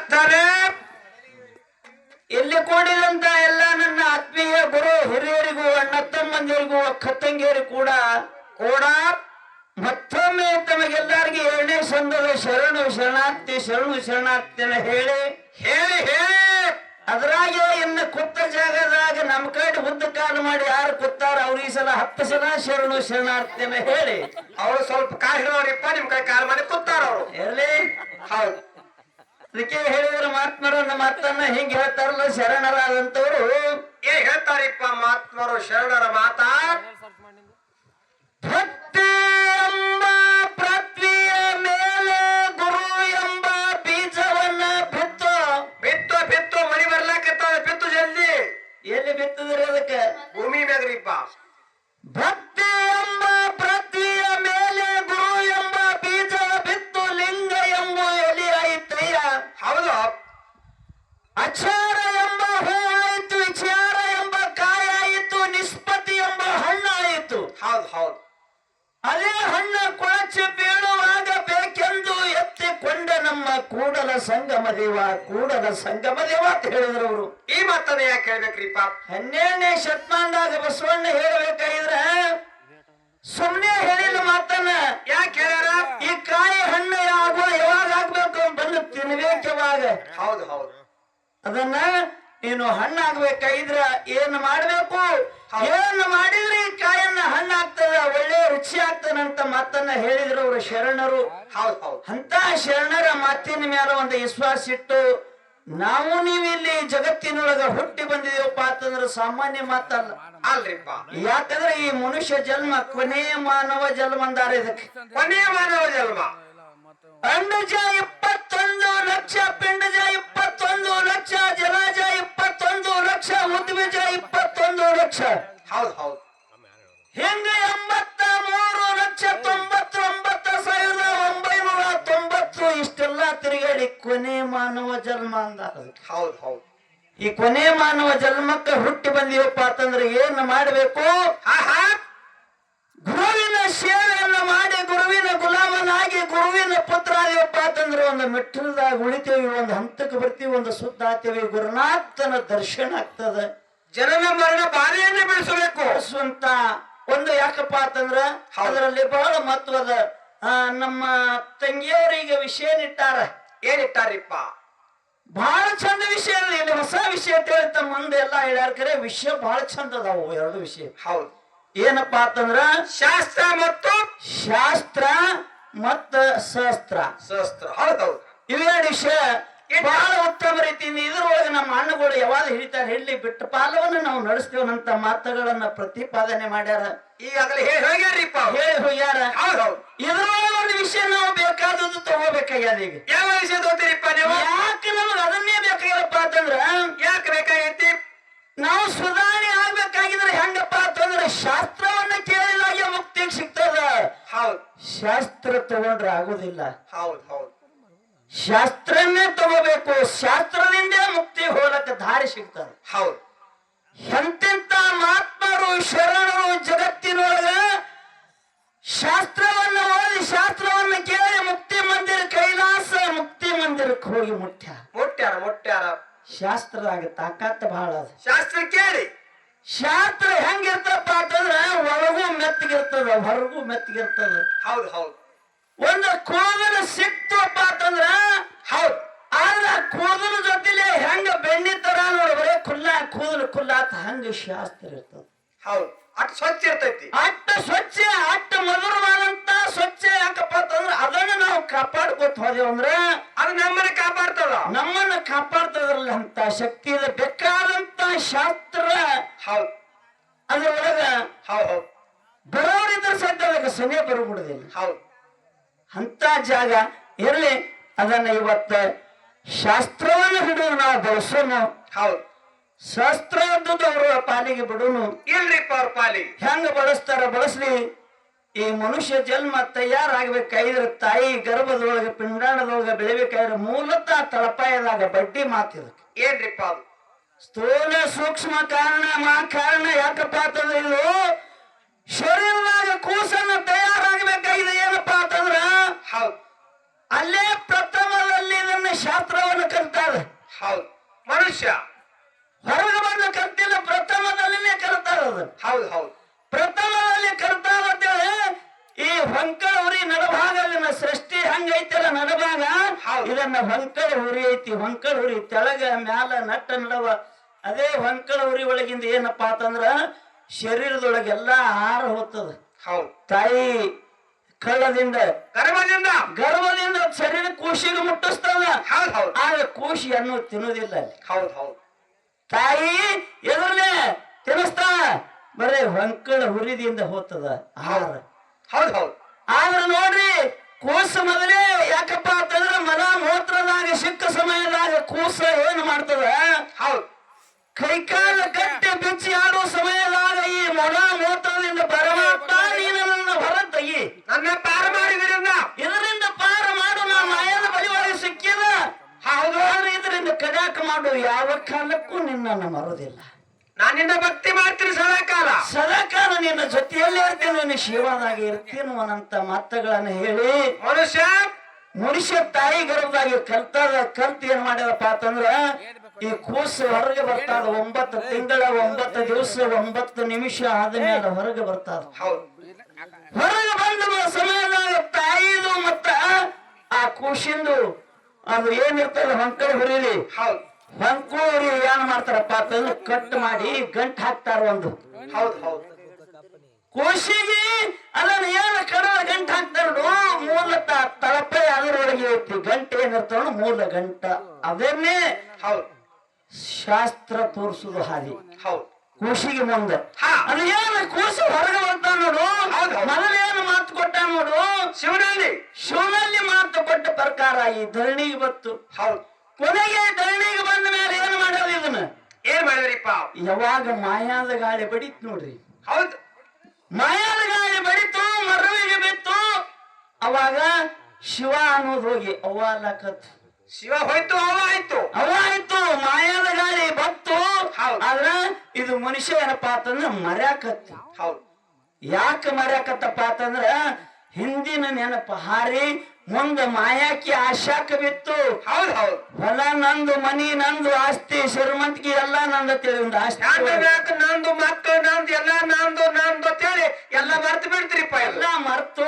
ಭಕ್ತರೇ, ಇಲ್ಲಿ ಕೂಡಿದಂತ ಎಲ್ಲ ನನ್ನ ಆತ್ಮೀಯ ಗುರು ಹಿರಿಯರಿಗೂ ಅಣ್ಣ ತಮ್ಮಂದಿರಿಗೂ ಅಕ್ಕ ತಂಗಿಯರಿಗೂ ಕೂಡ ಕೂಡ ಮತ್ತೊಮ್ಮೆ ತಮಗೆಲ್ಲರಿಗೆ 2ನೇ ಸಂದದ ಶರಣು ಶರಣಾರ್ಥಿನ ಹೇಳಿ ಹೇಳಿ ಹೇಳಿ ಅದ್ರಾಗೆ ಇನ್ನು ಕುತ್ತ ಜಾಗದಾಗ ನಮ್ಮ ಕಡೆ ಉದ್ದ ಕಾಲು ಮಾಡಿ ಯಾರು ಕೂತಾರ ಅವ್ರ ಈ ಸಲ 10 ಸಲ ಶರಣಾರ್ಥಿನ ಹೇಳಿ ಅವರು ಸ್ವಲ್ಪ ಕಾಲಿನವರಿಪ್ಪ ನಿಮ್ ಕೈ ಕಾಲು ಮಾಡಿ ಕೂತಾರ ಅವರು ಇರ್ಲಿ. ಹೌದು. ಅದಕ್ಕೆ ಹೇಳಿದ್ರು ಮಾತ್ಮರು ನಮ್ಮ ಮಾತನ್ನ ಹಿಂಗ ಹೇಳ್ತಾರಲ್ಲ ಶರಣರಾದಂತವ್ರು ಏನ್ ಹೇಳ್ತಾರಿಪ್ಪ ಮಹಾತ್ಮರು ಶರಣರ ಮಾತಾ? ಭಕ್ತಿ ಎಂಬ ಪೃಥ್ವಿಯ ಮೇಲೆ ಗುರು ಎಂಬ ಬೀಜವನ್ನ ಬಿತ್ತು ಬಿತ್ತು ಬಿತ್ತು ಮಳಿ ಬರ್ಲಾಕತ್ತಾವ, ಬಿತ್ತು ಜಲ್ದಿ. ಎಲ್ಲಿ ಬಿತ್ತದ್ರಿ ಅದಕ್ಕೆ? ಭೂಮಿ ಮ್ಯಾಗ್ರಿಪ್ಪ. ಭಕ್ತಿ ಎಂಬ ಪೃಥ್ವಿಯ ಮೇಲೆ ಗುರು ಎಂಬ ಬೀಜ ಬಿತ್ತು ಲಿಂಗ ಎಂಬ ಎಲಿ ಆಯಿತಯ್ಯ. ಹೌದು. ಅಕ್ಷರ ಎಂಬ ಹೂ ಆಯಿತು, ವಿಚಾರ ಎಂಬ ಕಾಯ ಆಯಿತು, ನಿಷ್ಪತ್ತಿ ಎಂಬ ಹಣ್ಣು ಆಯಿತು. ಹೌದು ಹೌದು. ಅದೇ ಹಣ್ಣು ಕೊಳಚಿ ಬೀಳುವಾಗ ಬೇಕೆಂದು ಎತ್ತಿಕೊಂಡ ನಮ್ಮ ಕೂಡಲ ಸಂಗಮ ದೇವ ಅಂತ ಹೇಳಿದ್ರು ಅವರು. ಈ ಮಾತನ್ನ ಯಾಕೆ ಹೇಳ್ಬೇಕ್ರಿಪ್ಪ? 12ನೇ ಶತಮಾನದಾಗ ಬಸವಣ್ಣ ಹೇಳಬೇಕಾಗಿದ್ರ ಸುಮ್ನೆ ಹೇಳಿದ ಮಾತನ್ನ ಯಾಕೆ ಹೇಳ್ಯಾರ? ಈ ಕಾಯಿ ಹಣ್ಣು ಯಾವಾಗ ಆಗ್ಬೇಕು ಬಂದು ತಿನ್ಬೇಕವಾಗ. ಹೌದು ಹೌದು. ಅದನ್ನ ನೀನು ಹಣ್ಣಾಗ್ಬೇಕಾಗಿದ್ರ ಏನ್ ಮಾಡ್ಬೇಕು, ಏನ್ ಮಾಡಿದ್ರೆ ಈ ಕಾಯನ್ನ ಹಣ್ಣಾಗ್ತದ, ಒಳ್ಳೆ ರುಚಿ ಆಗ್ತದಂತ ಮಾತನ್ನ ಹೇಳಿದ್ರು ಅವರು ಶರಣರು. ಹೌದು ಹೌದು. ಅಂತ ಶರಣರ ಮಾತಿನ ಮೇಲೆ ಒಂದು ವಿಶ್ವಾಸ ಇಟ್ಟು ನಾವು ನೀವಿಲ್ಲಿ ಜಗತ್ತಿನೊಳಗ ಹುಟ್ಟಿ ಬಂದಿದೇವಪ್ಪ ಅಂತಂದ್ರೆ ಸಾಮಾನ್ಯ ಮಾತಲ್ಲ ಅಲ್ರಿಪ್ಪ. ಯಾಕಂದ್ರೆ ಈ ಮನುಷ್ಯ ಜನ್ಮ ಕೊನೆಯ ಮಾನವ ಜನ್ಮ ಅಂದಾರ. ಇದಕ್ಕೆ ಕೊನೆಯ ಮಾನವ ಜನ್ಮ. ಅಂಡಜ 21 ಲಕ್ಷ, ಪಿಂಡಜ 21 ಲಕ್ಷ, ಜಲಜ 21 ಲಕ್ಷ, ಉದ್ವಿಜ 21 ಲಕ್ಷ. ಹೌದು ಹೌದು. ಹಿಂಗ 83,99,990 ಇಷ್ಟೆಲ್ಲ ತಿರುಗಾಡಿ ಕೊನೆ ಮಾನವ ಜನ್ಮ ಅಂದಾರ. ಹೌದು ಹೌದು. ಈ ಕೊನೆ ಮಾನವ ಜನ್ಮಕ್ಕೆ ಹುಟ್ಟಿ ಬಂದಿವಪ್ಪ ಅಂತಂದ್ರೆ ಏನ್ ಮಾಡ್ಬೇಕು? ಗುರುವಿನ ಸೇವೆಯನ್ನ ಮಾಡಿ ಗುರುವಿನ ಗುಲಾಮನಾಗಿ ಗುರುವಿನ ಪುತ್ರ ಆದಿವಪ್ಪ ಅಂತಂದ್ರೆ ಒಂದು ಮೆಟ್ಟಲದಾಗ ಉಳಿತೇವಿ, ಒಂದು ಹಂತಕ್ಕೆ ಬರ್ತೀವಿ, ಒಂದು ಸುತ್ತ ಆಗ್ತೇವಿ, ಗುರುನಾಥನ ದರ್ಶನ ಆಗ್ತದ. ಜನನ ಮರಣ ಬಾರಿಯನ್ನ ಬೆಳೆಸಬೇಕು ಅಂತ ಒಂದು ಯಾಕಪ್ಪ ಅಂತಂದ್ರ ಅದರಲ್ಲಿ ಬಹಳ ಮಹತ್ವದ ನಮ್ಮ ತಂಗಿಯವರಿಗೆ ವಿಷಯ ಇಟ್ಟಾರ. ಏನಿಟ್ಟಾರಿಪ್ಪ? ಬಹಳ ಚಂದ ವಿಷಯ. ಇಲ್ಲಿ ಹೊಸ ವಿಷಯ ಅಂತ ಮುಂದೆ ಎಲ್ಲ ಹೇಳ್ಯಾರ. ಕರೆ ವಿಷಯ ಬಹಳ ಚಂದ ಅದಾವು 2 ವಿಷಯ. ಹೌದು. ಏನಪ್ಪಾ ಅಂತಂದ್ರ ಶಾಸ್ತ್ರ ಮತ್ತು ಶಸ್ತ್ರ. ಹೌದೌದು. ಇವೆರಡು ವಿಷಯ ಬಹಳ ಉತ್ತಮ ರೀತಿಯಿಂದ ಇದ್ರೊಳಗೆ ನಮ್ಮ ಅಣ್ಣಗಳು ಯಾವಾಗ ಹಿಡಿತಾರೆ ಹೇಳಿ ಬಿಟ್ಟ ಪಾಲವನ್ನು ನಾವು ನಡೆಸ್ತೇವನಂತ ಮಾತುಗಳನ್ನ ಪ್ರತಿಪಾದನೆ ಮಾಡ್ಯಾರ. ಈಗಾಗಲೇ ಹೇಳಿ ಹೋಗ್ಯಾರ. ಹೌದೌದು. ಇದ್ರೊಳಗೆ ಒಂದು ವಿಷಯ ನಾವು ಬೇಕಾದದ್ದು ತಗೋಬೇಕಾಗ್ಯದ. ಈಗ ಯಾವ ವಿಷಯ ತಗೋತೀರಿಪ್ಪ ನೀವು? ಯಾಕೆ ನಮ್ಗೆ ಅದನ್ನೇ ಬೇಕಾಗಿರಪ್ಪ ಅಂತಂದ್ರ ಯಾಕೆ ಬೇಕಾಗೈತಿ? ನಾವು ಸುಧಾರಣೆ ಆಗ್ಬೇಕಾಗಿದ್ರೆ ಹೆಂಗಪ್ಪ ಅಂತಂದ್ರೆ ಶಾಸ್ತ್ರವನ್ನ ಕೇಳಿದಾಗ ಮುಕ್ತಿ ಸಿಗ್ತದ. ಹೌದು. ಶಾಸ್ತ್ರ ತಗೊಂಡ್ರೆ ಆಗುದಿಲ್ಲ. ಹೌದು ಹೌದು. ಶಾಸ್ತ್ರನ್ನೇ ತಗೋಬೇಕು. ಶಾಸ್ತ್ರದಿಂದ ಮುಕ್ತಿ ಹೋಲಕ್ಕೆ ದಾರಿ ಸಿಗ್ತದೆ. ಹೌದು. ಎಂತೆಂತ ಮಹಾತ್ಮರು ಶರಣರು ಜಗತ್ತಿನೊಳಗ ಶಾಸ್ತ್ರವನ್ನ ಓದಿ ಶಾಸ್ತ್ರವನ್ನ ಕೇಳಿ ಮುಕ್ತಿ ಮಂದಿರ ಕೈಲಾಸ ಮುಕ್ತಿ ಮಂದಿರಕ್ಕೆ ಹೋಗಿ ಮುಟ್ಟ್ಯಾರ. ಶಾಸ್ತ್ರದಾಗ ತಾಕತ್ ಬಹಳ ಅದ. ಶಾಸ್ತ್ರ ಕೇಳಿ. ಶಾಸ್ತ್ರ ಹೆಂಗಿರ್ತಪ್ಪ ಅಂತಂದ್ರ ಒಳಗೂ ಮೆತ್ತಗಿರ್ತದ, ಹೊರಗೂ ಮೆತ್ತಗಿರ್ತದ. ಹೌದು ಹೌದು. ಒಂದು ಕೂದಲು ಸಿಕ್ತಪ್ಪ ಅಂತಂದ್ರ ಹೌದು. ಆದ್ರ ಕೂದಲ ಜೊತೆಲೆ ಹೆಂಗ ಬೆಣ್ಣಿ ತರ ನೋಡ್ಬರೇ ಕೂದಲು ಕುಲ್ಲಾತ ಹಂಗ ಶಾಸ್ತ್ರ ಇರ್ತದ. ಹೌದು. ಅಟ್ ಸ್ವಚ್ಛ ಇರ್ತೈತಿ. ಅಟ್ಟ ಸ್ವಚ್ಛ, ಅಟ್ಟ ಮಧುರವಾದಂತ ಸ್ವಚ್ಛ. ಯಾಕಪ್ಪ ಅಂತಂದ್ರ ಅದನ್ನ ನಾವು ಕಾಪಾಡ್ಕೊತ ಹೋದೇವ್ ಅಂದ್ರ ಅದು ನಮ್ಮನ್ನ ಕಾಪಾಡ್ತದ್ರಲ್ಲ ಅಂತ ಶಕ್ತಿ ಇದೆ. ಬೇಕಾದಂತ ಶಾಸ್ತ್ರ ಹೌದು ಅದ್ರೊಳಗ ಹೌದು ಬರೋರಿದ್ರ ಸದ್ಯದಾಗ ಸನೇ ಬರ್ಬಿಡುದಿಲ್ಲ. ಹೌದು. ಅಂತ ಜಾಗ ಇರ್ಲಿ. ಅದನ್ನ ಇವತ್ತ ಶಾಸ್ತ್ರವನ್ನು ಹಿಡಿದು ನಾವು ಬಳಸೋಣ. ಹೌದು. ಶಾಸ್ತ್ರ ಅವರ ಪಾಲಿಗೆ ಬಿಡುನು. ಇಲ್ರಿಪ್ಪ ಅವ್ರ ಪಾಲಿಗೆ ಹೆಂಗ ಬಳಸ್ಲಿ. ಈ ಮನುಷ್ಯ ಜನ್ಮ ತಯಾರಾಗಬೇಕಾಗಿದ್ರೆ ತಾಯಿ ಗರ್ಭದೊಳಗೆ ಪಿಂಡಾಣದೊಳಗೆ ಬೆಳಿಬೇಕಾದ್ರೆ ಮೂಲತಃ ತಳಪಾಯದಾಗ ಬಡ್ಡಿ ಮಾತಿದಕ್ಕೆ ಏನ್ರಿಪ್ಪ ಅದು? ಸ್ಥೂಲ ಸೂಕ್ಷ್ಮ ಕಾರಣ ಕಾರಣ. ಯಾಕಪ್ಪ ಅಂತಂದ್ರೆ ಇದು ಶರೀರದಾಗ ಕೂಸನ್ನ ತಯಾರಾಗಬೇಕಾಗಿದೆ. ಏನಪ್ಪಾ ಅಂತಂದ್ರ ಹೌದು ಅಲ್ಲೇ ಪ್ರಥಮದಲ್ಲಿ ಇದನ್ನ ಶಾಸ್ತ್ರವನ್ನು ಕಲ್ತಾರ. ಹೌದು. ಮನುಷ್ಯ ಹೊರಗೆ ಬಂದು ಕಲ್ತಿಲ್ಲ, ಪ್ರಥಮದಲ್ಲಿನೇ ಕಲ್ತಾರ. ಅದು ಹೌದು ಹೌದು. ಪ್ರಥಮದಲ್ಲಿ ಕಲ್ತಾರ ಅಂತೇಳಿ ಈ ಹೊಂಕಳ ಹುರಿ ನಡಭಾಗ ಇದನ್ನ ಸೃಷ್ಟಿ ಹಂಗೈತಲ್ಲ ನಡಭಾಗ, ಇದನ್ನ ಹೊಂಕಳ ಹುರಿ ಐತಿ. ಹೊಂಕಳ ಹುರಿ ತೆಳಗ ಮ್ಯಾಲ ನಟ್ಟ ನಡವ. ಅದೇ ಹೊಂಕಳ ಹುರಿ ಒಳಗಿಂದ ಏನಪ್ಪಾ ಅಂತಂದ್ರ ಶರೀರದೊಳಗೆಲ್ಲ ಆಹಾರ ಹೋಗ್ತದ. ಹೌದು. ತಾಯಿ ಕಳ್ಳದಿಂದ ಗರ್ಭದಿಂದ ಶರೀರ ಕೂಸಿಗೆ ಮುಟ್ಟಿಸ್ತದ. ಹೌದು ಹೌದು. ಆಗ ಕೂಸಿ ಅನ್ನು ತಿನ್ನುವುದಿಲ್ಲ ಅಲ್ಲಿ. ಹೌದು ಹೌದು. ತಾಯಿ ಎದುರಲ್ಲೇ ತಿನ್ನಿಸ್ತಾಳ, ಬರೇ ಹೊಂಕಳ ಹುರಿದಿಂದ ಹೋಗ್ತದ ಆಹಾರ. ಹೌದು ಹೌದು. ಆದ್ರೆ ನೋಡ್ರಿ ಕೂಸು ಮೊದಲೇ ಯಾಕಪ್ಪ ಅಂತಂದ್ರೆ ಮಲ ಮೂತ್ರದಾಗ ಸಿಕ್ಕ ಸಮಯದಾಗ ಕೂಸ ಏನ್ ಮಾಡ್ತದ, ಹೌದು, ಕೈಕಾಲ ಕಟ್ಟಿ ಬಿಚ್ಚಿ ಆಡುವ ಸಮಯದಾಗ ಈ ಮೊಲ ಮೂತ್ರದಿಂದ ಪರಮಾತ್ಮ ನೀನು ನನ್ನ ಹೊರ ತೆಗಿ, ನನ್ನ ಪಾರ ಮಾಡಿದ್ರಿಂದ ಇದರಿಂದ ಪಾರ ಮಾಡು, ನಾ ಮಾಯದ ಬಲಿಯೊಳಗೆ ಸಿಕ್ಕಿದ. ಹೌದು. ಆದ್ರೆ ಇದರಿಂದ ಕಡ್ಯಾಕ ಮಾಡು, ಯಾವ ಕಾಲಕ್ಕೂ ನಿನ್ನನ್ನು ಮರೋದಿಲ್ಲ. ನಾನಿನ್ನ ಭಕ್ತಿ ಮಾಡ್ತೀನಿ ಸದಾಕಾಲ ನಿನ್ನ ಜೊತೆಯಲ್ಲೇ ಇರ್ತೀನಿ, ನಿನ್ನ ಶಿವನಾಗಿ ಇರ್ತೀನಿ ಅನ್ನಂತ ಮಾತುಗಳನ್ನು ಹೇಳಿ ಮನುಷ್ಯ ತಾಯಿ ಗರ್ಭದಾಗಿ ಕಲ್ತು ಏನ್ ಮಾಡ್ಯದಪ್ಪ ಅಂತಂದ್ರ ಈ ಕೂಸು ಹೊರಗೆ ಬರ್ತಾರ. 9 ತಿಂಗಳ 9 ದಿವಸ 9 ನಿಮಿಷ ಆದ್ಮೇಲೆ ಹೊರಗೆ ಬರ್ತಾರ. ಹೊರಗೆ ಬಂದ ಸಮಯದಾಗ ತಾಯಿದು ಮತ್ತ ಆ ಕೂಸಿಂದು ಅದು ಏನಿರ್ತದ ಹೊಂಕಳ ಹುರಿಲಿ, ಹೊಂಕೂರಿ ಏನ್ ಮಾಡ್ತಾರಪ್ಪ ಅಂತಂದ್ರೆ ಕಟ್ ಮಾಡಿ ಗಂಟ್ ಹಾಕ್ತಾರ. ಒಂದು ಕೂಸಿಗೆ ಅದನ್ನ ಏನ ಕಡದ ಗಂಟ್ ಹಾಕ್ತಾರ. ಮೂಲತಃ ತಳಪೆ ಅದರೊಳಗೆ ಐತಿ, ಗಂಟೆ ಏನಿರ್ತಾವ ಮೂಲ ಗಂಟ. ಅದನ್ನೇ ಶಾಸ್ತ್ರ ತೋರಿಸುದು ಹಾದಿ ಕೂಸಿಗೆ ಮುಂದೆ. ಅದು ಏನು ಕೂಸು ಹೊರಗೆ ಬರ್ತಾ ನೋಡು, ಮೊದಲೇನು ಮಾತು ಕೊಟ್ಟ ನೋಡು, ಶಿವನಲ್ಲಿ ಮಾತು ಕೊಟ್ಟ ಪ್ರಕಾರ ಈ ಧರಣಿಗೆ ಬತ್ತು. ಕೊನೆಗೆ ಧರಣಿಗೆ ಬಂದ ಮೇಲೆ ಏನ್ ಮಾಡೋದು, ಇದನ್ನ ಏನ್ ಮಾಡಿದ್ರಿಪ್ಪ? ಯಾವಾಗ ಮಾಯಾದ ಗಾಳಿ ಬಡಿತ್ ನೋಡ್ರಿ, ಹೌದು, ಮಾಯಾದ ಗಾಳಿ ಬಡಿತು, ಮರವಿಗೆ ಬಿತ್ತು. ಅವಾಗ ಶಿವ ಅನ್ನೋದು ಹೋಗಿ ಅವ್ವ ಅಲ್ಲಕತ್ತು. ಶಿವ ಹೋಯ್ತು, ಅವ ಆಯ್ತು, ಮಾಯಾದ ಗಾಳಿ ಬತ್ತು. ಆದ್ರ ಇದು ಮನುಷ್ಯ ಏನಪ್ಪಾ ಅಂತಂದ್ರ ಮರ್ಯಾಕತ್ತು. ಯಾಕೆ ಮರ್ಯಾಕತ್ತಪ್ಪ ಅಂತಂದ್ರ ಹಿಂದಿನ ನೆನಪ ಹಾರಿ ಮುಂದ ಮಾಯಾಕಿ ಆಶಾಕ ಬಿತ್ತು. ಹೊಲ ನಂದು, ಮನಿ ನಂದು, ಆಸ್ತಿ ಶ್ರೀಮಂತಿಗೆ ಎಲ್ಲಾ ನಂದ ತಿಳಿ ಒಂದು ಆಸ್ತಿ ನಂದು, ಮಕ್ಕಳು ನಂದು, ಎಲ್ಲಾ ನಂದು ಅಂತೇಳಿ ಎಲ್ಲ ಮರ್ತು ಬಿಡ್ತೀರಿಪ್ಪ. ಎಲ್ಲಾ ಮರ್ತು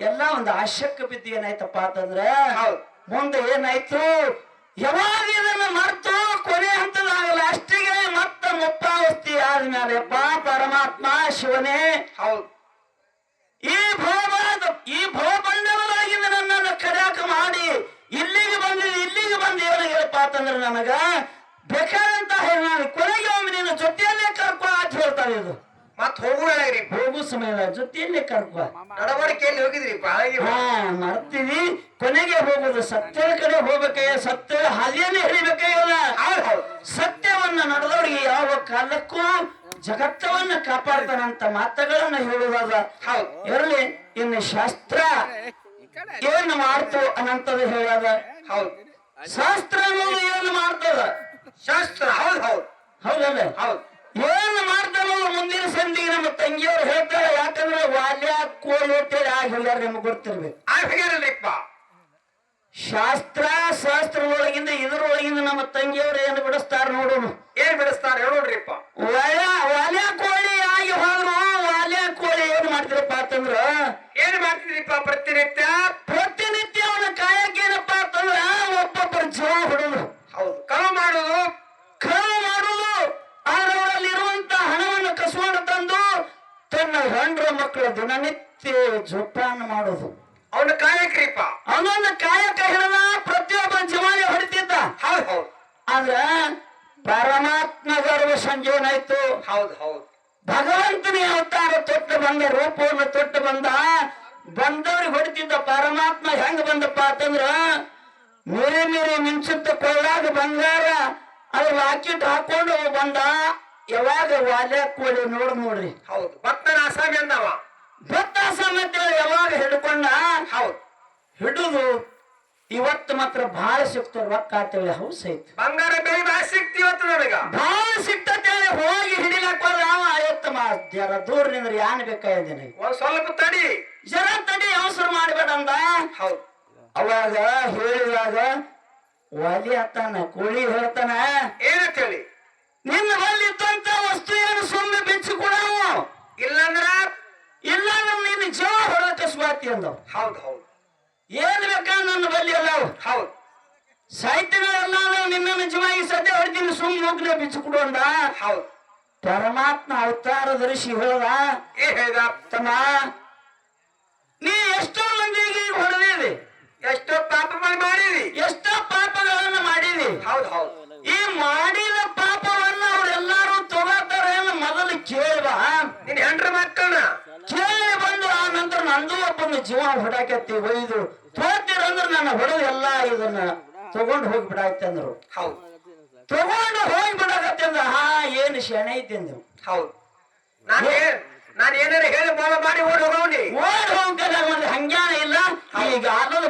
ಎಲ್ಲಾ ಒಂದು ಆಶಕ್ಕ ಬಿದ್ದು ಏನಾಯ್ತಪ್ಪ ಅಂತಂದ್ರ ಮುಂದೆ ಏನಾಯ್ತು, ಯಾವಾಗ ಇದನ್ನ ಮರ್ತು ಕೊನೆ ಹಂತದಾಗಲ್ಲ ಅಷ್ಟಿಗೆ ಮತ್ತ ಮುಪ್ಪಾವಸ್ತಿ ಆದ್ಮೇಲೆ ಪರಮಾತ್ಮ ಶಿವನೇ ಈ ಭವಬಂಧನವಾಗಿಂದ ನನ್ನನ್ನು ಕಡ್ಯಾಕ ಮಾಡಿ ಇಲ್ಲಿಗೆ ಬಂದು ಏನಪ್ಪ ಅಂತಂದ್ರೆ ನನಗ ಬೇಕಾದಂತ ನಾನು ಕೊನೆಗೆ ಒಮ್ಮೆ ನಿನ್ನ ಜೊತೆಯಲ್ಲೇ ಕರ್ಕೊ ಅಂತ ಹೇಳ್ತಾರೆ. ಇದು ಮತ್ ಹೋಗು ಸಮಯದ ಜೊತೆಯಲ್ಲೇ ಕರ್ಕೊ. ನಡವಳಿಕೆಯಲ್ಲಿ ಹೋಗಿದ್ರಿಪ್ಪ, ಮರ್ತೀವಿ. ಕೊನೆಗೆ ಹೋಗುದು ಸತ್ಯದ ಕಡೆ ಹೋಗ್ಬೇಕಯ್ಯ, ಸತ್ಯದ ಹಾದಿಯನ್ನೇ ಹಿಡಿಬೇಕಯ್ಯಲ್ಲ. ಸತ್ಯವನ್ನ ನಡೆದವರಿಗೆ ಯಾವ ಕಾಲಕ್ಕೂ ಜಗತ್ತವನ್ನ ಕಾಪಾಡ್ತಾನಂತ ಮಾತುಗಳನ್ನ ಹೇಳುವಾಗ ಇರಲಿ. ಇನ್ನು ಶಾಸ್ತ್ರ ಏನು ಮಾಡ್ತು ಅನ್ನಂತದ ಹೇಳಾದ. ಶಾಸ್ತ್ರ ಅನ್ನೋದು ಏನು ಮಾಡ್ತದ, ಶಾಸ್ತ್ರ ಹೌದಲ್ಲ, ಏನು ಮಾಡ್ತಾರೋ ಮುಂದಿನ ಸಂದಿಗೆ ನಮ್ಮ ತಂಗಿಯವರು ಹೇಳ್ತಾರೆ. ಯಾಕಂದ್ರೆ ವಾಲ್ಯ ಕೋಳಿ ಅಂತೇಳಿ ಹೇಳ್ಯಾರ, ನಿಮ್ಗೆ ಗೊತ್ತಿರ್ಬೇಕು. ಶಾಸ್ತ್ರದೊಳಗಿಂದ ಇದರೊಳಗಿಂದ ನಮ್ಮ ತಂಗಿಯವರು ಏನು ಬಿಡಿಸ್ತಾರ ನೋಡೋಣ. ಏನ್ ಬಿಡಿಸ್ತಾರ ನೋಡ್ರಿಪ್ಪ. ವಾಲ್ಯ ಕೋಳಿ ಆಗಿ ಹೋದ್ರು, ವಾಲ್ಯ ಕೋಳಿ ಏನ್ ಮಾಡ್ತಿರಪ್ಪ ಅಂತಂದ್ರ ಏನ್ ಮಾಡ್ತಿದ್ರಿಪ್ಪ? ಪ್ರತಿನಿತ್ಯ ಅವನ ಕಾಯಕ್ಕೆ ಏನಪ್ಪಾ ಅಂತಂದ್ರ ಒಬ್ಬೊಬ್ಬರ ಜೀವ ಹೊಡೋದು, ಕಳು ಮಾಡುದು. ಅವರಲ್ಲಿರುವಂತ ಹಣವನ್ನು ಕಸ್ಕೊಂಡು ತಂದು ತನ್ನ ಗಂಡ್ರ ಮಕ್ಕಳು ದಿನನಿತ್ಯ ಜೋಪಾನ ಮಾಡೋದು. ಅವನ ಕಾಯಕ್ರಿಪ್ಪ, ಅವನೊಂದು ಕಾಯಕ ಹಿಡಿದ ಪ್ರತಿಯೊಬ್ಬ ಜೀವನ ಹೊಡಿತಿದ್ದ. ಆದ್ರ ಪರಮಾತ್ಮ ಗರ್ವ ಸಂಜೆ ಏನಾಯ್ತು, ಭಗವಂತನೇ ಅವತಾರ ತೊಟ್ಟು ಬಂದ, ರೂಪವನ್ನು ತೊಟ್ಟು ಬಂದವ್ರಿಗೆ ಹೊಡಿತಿದ್ದ. ಪರಮಾತ್ಮ ಹೆಂಗ ಬಂದಪ್ಪ ಅಂತಂದ್ರ ಮೇರೆ ಮಿಂಚುತ್ತ ಕೊಳ್ಳಾಗ ಬಂಗಾರ ಅದ್ರ ಲಾಕೆಟ್ ಹಾಕೊಂಡು ಬಂದ. ಯಾವಾಗ ವಾಲ್ಯ ಕೋಳಿ ನೋಡ್ರಿ, ಭಕ್ತನ ಆಸಾಮಿ ಅಂದವ. ಭಕ್ತ ಸಮೇತ ಯಾವಾಗ ಹಿಡ್ಕೊಂಡ, ಹಿಡುದು ಇವತ್ತು ಮಾತ್ರ ಬಹಳ ಸಿಕ್ತ ರೊಕ್ಕ ಅಂತೇಳಿ ಹೌಸ್ ಐತಿ. ಬಂಗಾರ ಬೆಳಿ ಬಹಳ ಸಿಕ್ತಿ ಇವತ್ತು ನನಗ, ಬಹಳ ಸಿಕ್ತೇಳಿ ಹೋಗಿ ಹಿಡಿಲಾಕ ಜರ ದೂರ ನಿಂದ್ರೆ ಯಾನ್ ಬೇಕಾಗಿದೆ, ಒಂದ್ ಸ್ವಲ್ಪ ತಡಿ, ಜರ ತಡಿ, ಅವಸರ ಮಾಡ್ಬೇಡ ಅಂದ. ಅವಾಗ ಹೇಳಿದಾಗ ವಾಲಿ ಅತ್ತಾನ ಕೋಳಿ ಹೇಳ್ತಾನ ಏನಂತ ಹೇಳಿ ನಿನ್ನ ಬಲ್ಲಿ ಇದ್ದಂತ ವಸ್ತು ಏನು ಸುಮ್ಮನೆ ಬೆಚ್ಚಿ ಕೊಡವು ಇಲ್ಲಂದ್ರ ಇಲ್ಲ ನಿನ್ನ ಜೀವ ಹೊರಕ ಸ್ವಾತಿ ಅಂದವ್ ಹೌದು ಹೌದು ಏನ್ ಬೇಕಾ ನನ್ನ ಬಲ್ಲಿ ಅಲ್ಲವು ಹೌದು ಸಾಹಿತ್ಯಗಳೆಲ್ಲ ನಿನ್ನ ನಿಜವಾಗಿ ಸದ್ಯ ಹೊಡ್ತೀನಿ ಸುಮ್ಮನೆ ಹೋಗ್ಲೇ ಬಿಚ್ಚಿ ಕೊಡು ಅಂದ ಹೌದು ಪರಮಾತ್ಮ ಅವತಾರ ಧರಿಸಿ ಹೇಳ್ದ ಏನ್ ಹೇಳ್ದ ತಮ್ಮ ನೀ ಎಷ್ಟೋ ಮಂದಿಗೆ ಹೊಡೆದಿದೆ ಎಷ್ಟೋ ಪಾಪ ಮಾಡಿರಿ ಎಷ್ಟೋ ಪಾಪಗಳನ್ನ ಮಾಡಿದಿ ಹೌದು ಹೌದು ಈ ಮಾಡಿದ ಪಾಪವನ್ನ ಅವ್ರೆಲ್ಲಾರು ತಗೋತಾರ ಮೊದಲು ಕೇಳ್ಬಾ ನಿನ್ ಹೆಂಡ್ರ ಮಕ್ಕಳನ್ನ ಕೇಳಿ ಬಂದು ಆ ನಂತರ ನಂದು ಒಬ್ಬನ ಜೀವ ಹೊಡಾಕತ್ತಿ ಒಯ್ದು ತೋತಿರಂದ್ರ ನನ್ನ ಹೊಡೆದು ಎಲ್ಲಾ ಇದನ್ನ ತಗೊಂಡು ಹೋಗ್ಬಿಡಾಯ್ತೆ ಅಂದ್ರು ಹೌದು ತಗೊಂಡು ಹೋಗ್ಬಿಡಾಕತ್ತೆ ಅಂದ್ರ ಹಾ ಏನು ಶೆಣೆ ಐತಿ ಅಂದ್ರು ಹೌದು ನಾನು ಏನಾರ ಹೇಳಿ ಮೋಳ ಮಾಡಿ ಓಡಿ ಹೋಗೋನಿ ಓಡ್ ಹೋಗ್ತದ ಹಂಗ್ಯಾನ ಇಲ್ಲ ಈಗ ಆಲದ